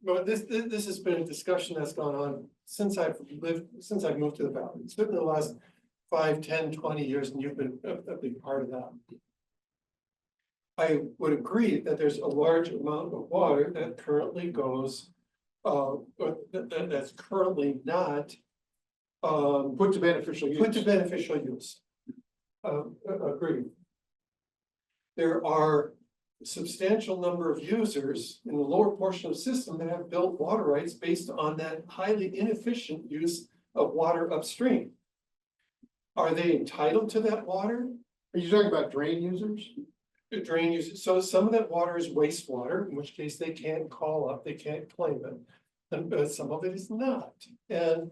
well, this has been a discussion that's gone on since I've moved to the valley. It's been the last 5, 10, 20 years, and you've been a big part of that. I would agree that there's a large amount of water that currently goes, that's currently not. Put to beneficial use. Put to beneficial use. Agreed. There are a substantial number of users in the lower portion of the system that have built water rights based on that highly inefficient use of water upstream. Are they entitled to that water? Are you talking about drain users? Drain use, so some of that water is wastewater, in which case they can't call up, they can't claim it. And some of it is not. And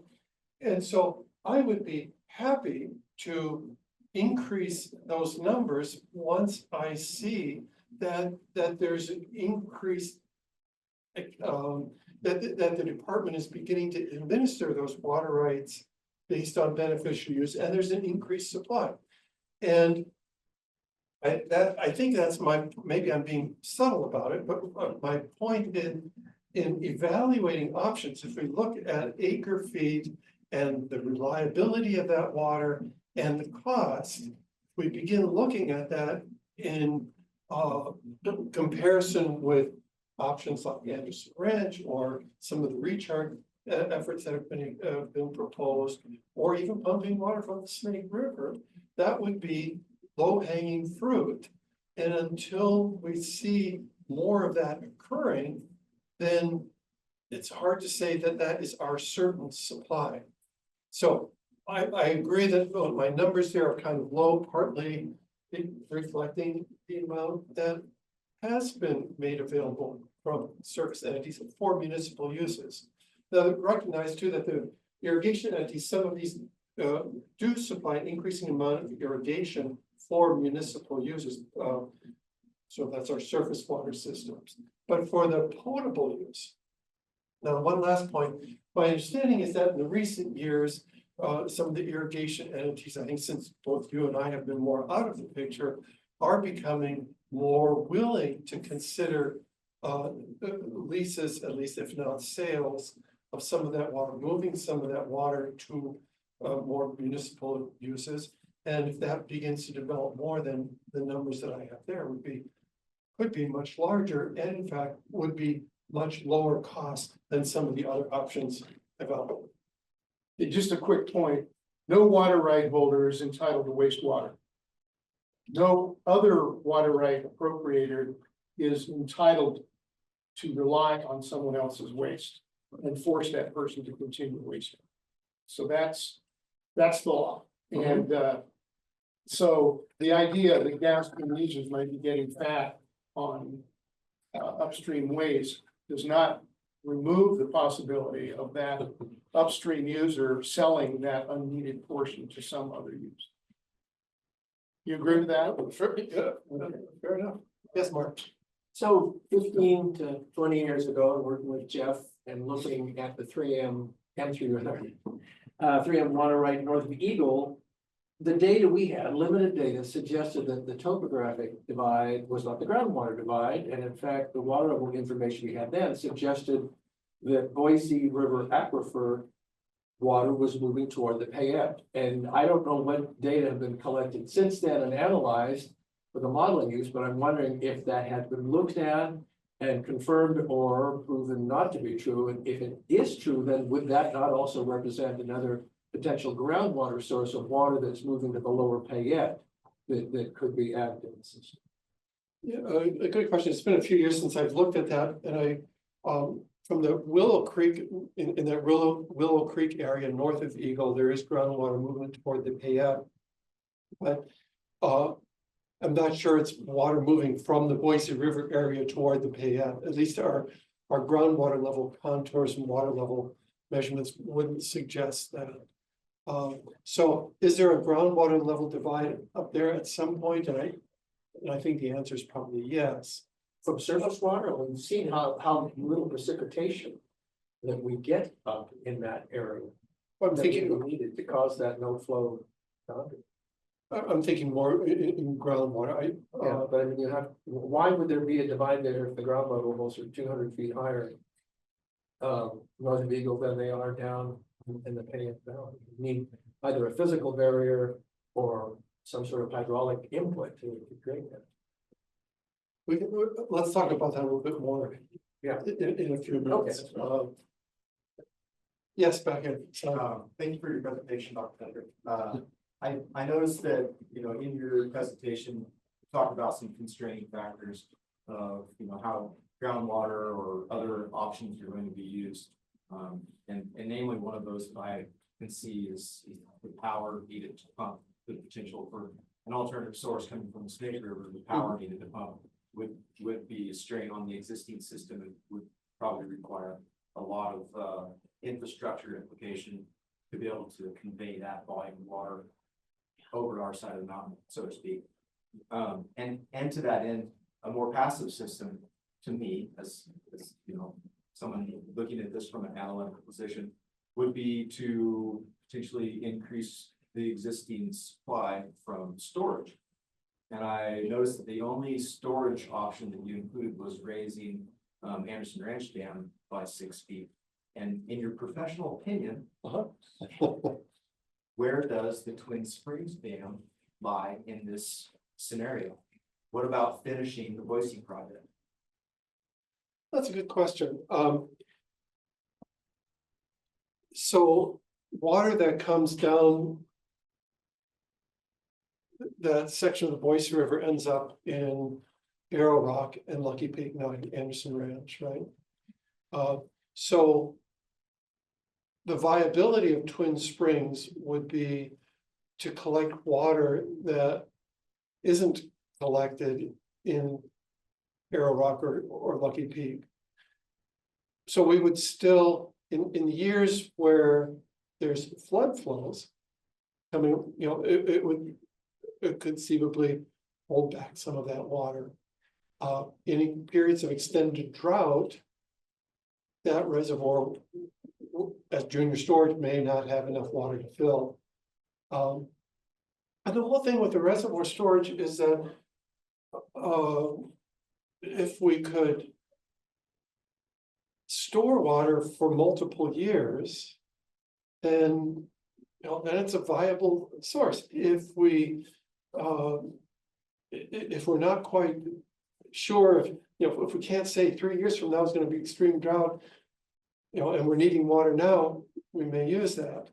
so I would be happy to increase those numbers once I see that there's an increased. That the department is beginning to administer those water rights based on beneficial use, and there's an increased supply. And I think that's maybe I'm being subtle about it, but my point in evaluating options, if we look at acre feet and the reliability of that water and the cost, we begin looking at that in comparison with options like Anderson Ranch or some of the recharge efforts that have been proposed, or even pumping water from the Snake River. That would be low-hanging fruit. And until we see more of that occurring, then it's hard to say that that is our certain supply. So I agree that my numbers there are kind of low, partly reflecting the amount that has been made available from service entities for municipal uses. Now, recognize too that the irrigation entities, some of these do supply an increasing amount of irrigation for municipal uses. So that's our surface water systems. But for the potable use. Now, one last point. My understanding is that in the recent years, some of the irrigation entities, I think since both you and I have been more out of the picture, are becoming more willing to consider leases, at least if not sales, of some of that water, moving some of that water to more municipal uses. And if that begins to develop more, then the numbers that I have there could be much larger, and in fact would be much lower cost than some of the other options available. Just a quick point, no water right holder is entitled to wastewater. No other water right appropriator is entitled to rely on someone else's waste and force that person to continue wasting. So that's the law. And so the idea that downstream users might be getting fat on upstream waste does not remove the possibility of that upstream user selling that unneeded portion to some other user. You agree with that? Fair enough. Yes, Mark. So 15 to 20 years ago, working with Jeff and looking at the 3M water right north of Eagle, the data we had, limited data, suggested that the topographic divide was not the groundwater divide. And in fact, the water level information we had then suggested that Boise River aquifer water was moving toward the Payette. And I don't know what data have been collected since then and analyzed for the modeling use, but I'm wondering if that had been looked at and confirmed or proven not to be true. And if it is true, then would that not also represent another potential groundwater source of water that's moving to the lower Payette that could be added to the system? Yeah, a good question. It's been a few years since I've looked at that, and I from the Willow Creek in that Willow Creek area north of Eagle, there is groundwater movement toward the Payette, but I'm not sure it's water moving from the Boise River area toward the Payette. At least our groundwater level contours and water level measurements wouldn't suggest that. So is there a groundwater level divide up there at some point? And I think the answer is probably yes. From surface water, we've seen how little precipitation that we get up in that area. I'm that thinking we needed to cause that no flow boundary. I'm thinking more in groundwater. Yeah, but I mean, you have, why would there be a divide there if the ground levels are 200 feet higher north of Eagle than they are down in the Payette Valley? You need either a physical barrier or some sort of hydraulic input to create that. Let's talk about that a little bit more. Yeah. In a few minutes. Yes, back in, so, Thank you for your presentation, Dr. Petrich. I noticed that, in your presentation, you talked about some constraining factors of, how groundwater or other options are going to be used. And namely, one of those that I can see is the power needed to pump, the potential for an alternative source coming from the Snake River, the power needed to pump would be a strain on the existing system and would probably require a lot of infrastructure implication to be able to convey that volume of water over our side of the mountain, so to speak. And to that end, a more passive system, to me, as someone looking at this from an analytical position, would be to potentially increase the existing supply from storage. And I noticed that the only storage option that you included was raising Anderson Ranch Dam by 6 feet. And in your professional opinion, where does the Twin Springs Dam lie in this scenario? What about finishing the Boise project? that's a good question. So water that comes down that section of the Boise River ends up in Arrow Rock and Lucky Peak, now in Anderson Ranch, right? So the viability of Twin Springs would be to collect water that isn't collected in Arrow Rock or Lucky Peak. So we would still, in years where there's flood flows coming, it conceivably hold back some of that water. In periods of extended drought, that reservoir, as junior storage, may not have enough water to fill. And the whole thing with the reservoir storage is that if we could store water for multiple years, then then it's a viable source. If we're not quite sure if we can't say 3 years from now is going to be extreme drought, and we're needing water now, we may use that.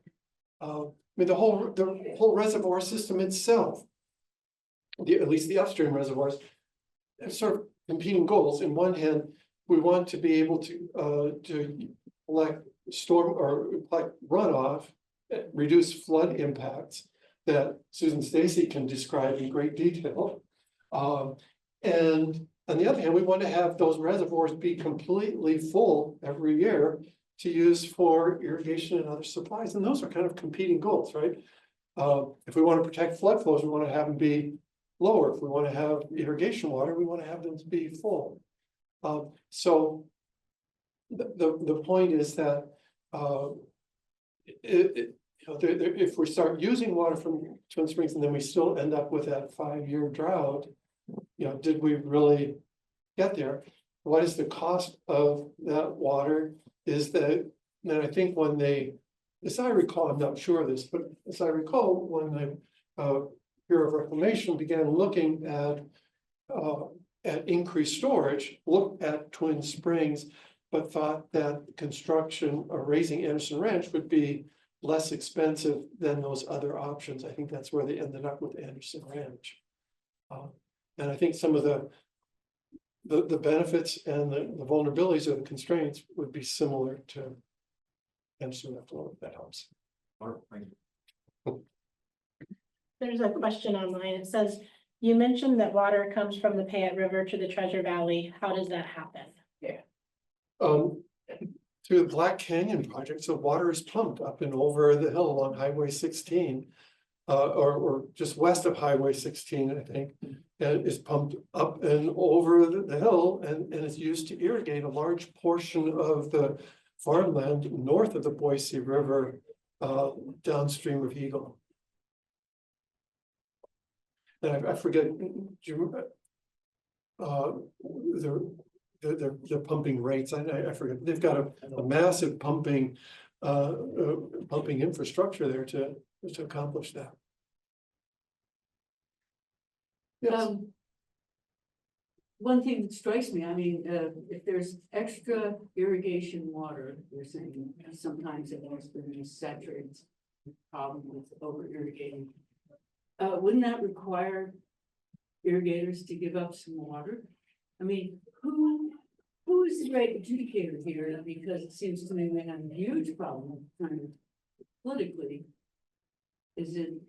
The whole reservoir system itself, at least the upstream reservoirs, have sort of competing goals. In one hand, we want to be able to collect storm or collect runoff, reduce flood impacts that Susan Stacy can describe in great detail. And on the other hand, we want to have those reservoirs be completely full every year to use for irrigation and other supplies. And those are kind of competing goals, right? If we want to protect flood flows, we want to have them be lower. If we want to have irrigation water, we want to have them to be full. So the point is that if we start using water from Twin Springs and then we still end up with that 5-year drought, did we really get there? What is the cost of that water? Is that, and I think when they, as I recall, I'm not sure of this, but as I recall, when the Bureau of Reclamation began looking at increased storage, looked at Twin Springs, but thought that construction or raising Anderson Ranch would be less expensive than those other options. I think that's where they ended up with Anderson Ranch. And I think some of the benefits and the vulnerabilities of the constraints would be similar to Anderson Ranch. That helps. There's a question online. It says, you mentioned that water comes from the Payette River to the Treasure Valley. How does that happen? Through the Black Canyon project, so water is pumped up and over the hill along Highway 16, or just west of Highway 16, I think, and is pumped up and over the hill and is used to irrigate a large portion of the farmland north of the Boise River, downstream of Eagle. And I forget, do you remember the pumping rates? I forget. They've got a massive pumping infrastructure there to accomplish that. Yes. one thing that strikes me, I mean, if there's extra irrigation water, you're saying sometimes it has been saturated problem with over irrigating. Wouldn't that require irrigators to give up some water? I mean, who is the right adjudicator here? Because it seems to me we have a huge problem kind of politically. Is it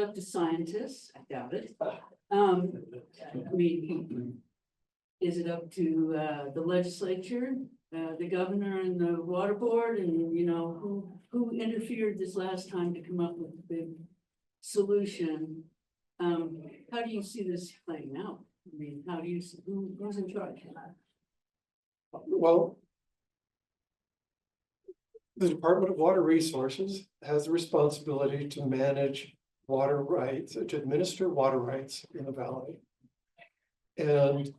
up to scientists? I doubt it. I mean, is it up to the legislature, the governor and the water board, and you know, who interfered this last time to come up with a big solution? How do you see this playing out? I mean, how do you, who's in charge? Well, the Department of Water Resources has the responsibility to manage water rights, to administer water rights in the valley. And,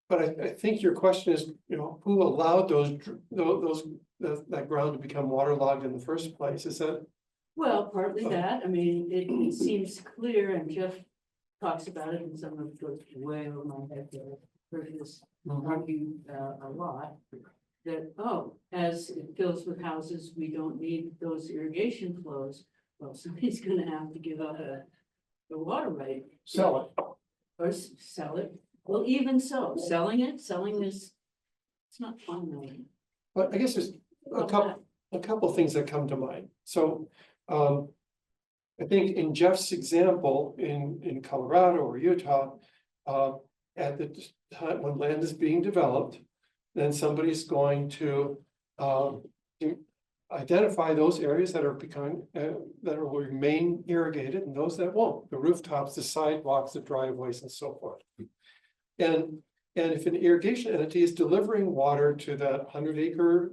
but I think your question is, you know, who allowed that ground to become waterlogged in the first place? Is that? Well, partly that, I mean, it seems clear, and Jeff talks about it, and some of it goes way over my head, heard this argue a lot. That, oh, as it fills with houses, we don't need those irrigation flows. Well, somebody's gonna have to give up the water right. Sell it. Or sell it. Well, even so, selling is, it's not fun, really. But I guess there's a couple of things that come to mind. So, I think in Jeff's example in Colorado or Utah, at the time when land is being developed, then somebody's going to identify those areas that are becoming, that will remain irrigated and those that won't, the rooftops, the sidewalks, the driveways and so forth. And if an irrigation entity is delivering water to that 100-acre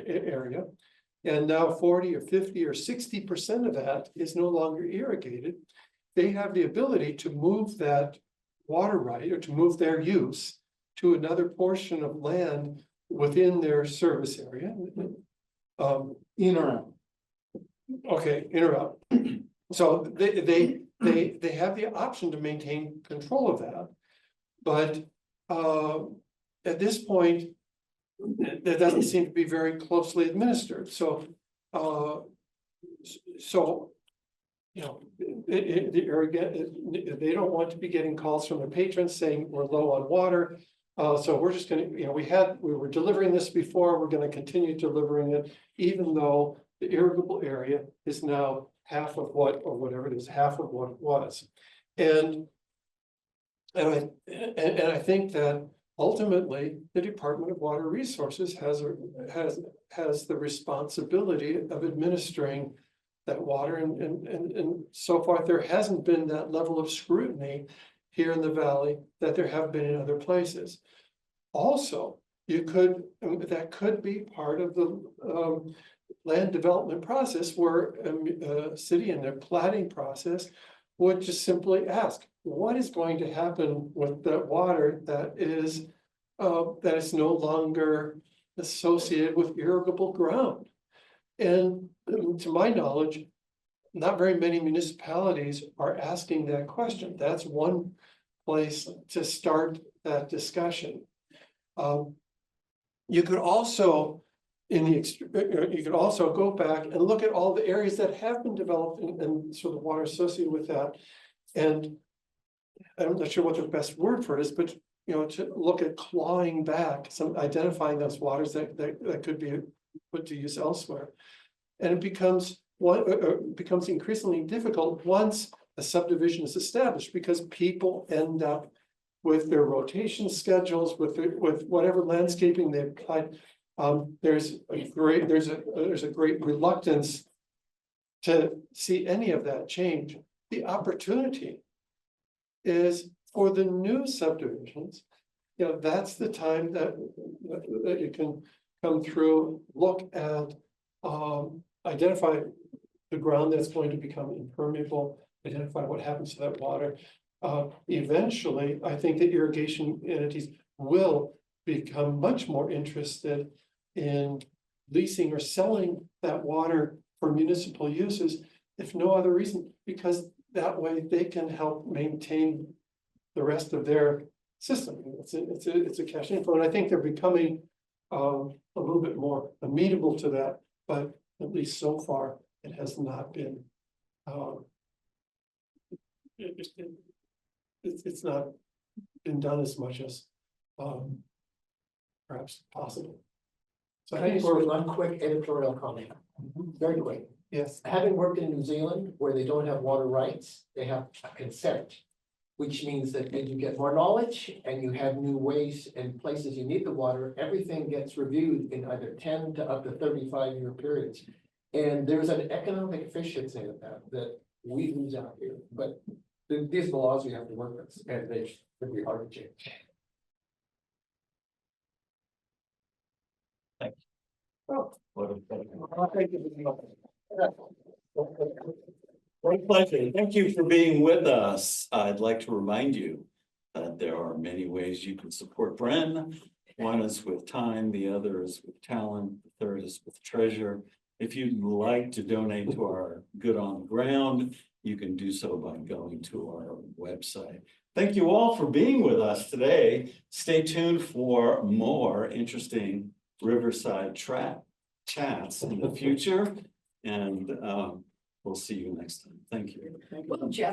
area, and now 40 or 50 or 60% of that is no longer irrigated, they have the ability to move that water right or to move their use to another portion of land within their service area. In or out. Okay, interrupt. So they have the option to maintain control of that. But at this point, that doesn't seem to be very closely administered. So you know, they don't want to be getting calls from their patrons saying we're low on water. So we're just gonna, you know, we were delivering this before, we're gonna continue delivering it, even though the irrigable area is now half of what, or whatever it is, half of what it was. And I think that ultimately the Department of Water Resources has the responsibility of administering that water, and so far there hasn't been that level of scrutiny here in the valley that there have been in other places. Also, that could be part of the land development process where a city in their planning process would just simply ask, what is going to happen with the water that is no longer associated with irrigable ground? And to my knowledge, not very many municipalities are asking that question. That's one place to start that discussion. You could also go back and look at all the areas that have been developed and sort of water associated with that. And I'm not sure what the best word for it is, but you know, to look at clawing back, identifying those waters that could be put to use elsewhere. And it becomes increasingly difficult once a subdivision is established, because people end up with their rotation schedules, with whatever landscaping they've applied. There's a great reluctance to see any of that change. The opportunity is for the new subdivisions. You know, that's the time that you can come through, look at, identify the ground that's going to become impermeable, identify what happens to that water. Eventually, I think the irrigation entities will become much more interested in leasing or selling that water for municipal uses, if no other reason, because that way they can help maintain the rest of their system. It's a cache info, and I think they're becoming a little bit more amenable to that, but at least so far, it has not been. It's not been done as much as perhaps possible. So I Can I think just we're, one quick editorial comment? Very quick. yes, Having worked in New Zealand where they don't have water rights, they have consent. Which means that as you get more knowledge and you have new ways and places you need the water, everything gets reviewed in either 10 to up to 35-year periods. And there's an economic efficiency of that we lose out here, but these are the laws we have to work with, and they should be hard to change. My pleasure. Thank you for being with us. I'd like to remind you that there are many ways you can support Bren. One is with time, the other is with talent, the third is with treasure. If you'd like to donate to our Good on the Ground, you can do so by going to our website. Thank you all for being with us today. Stay tuned for more interesting Riverside chats in the future. And we'll see you next time. Thank you. Well, Jeff.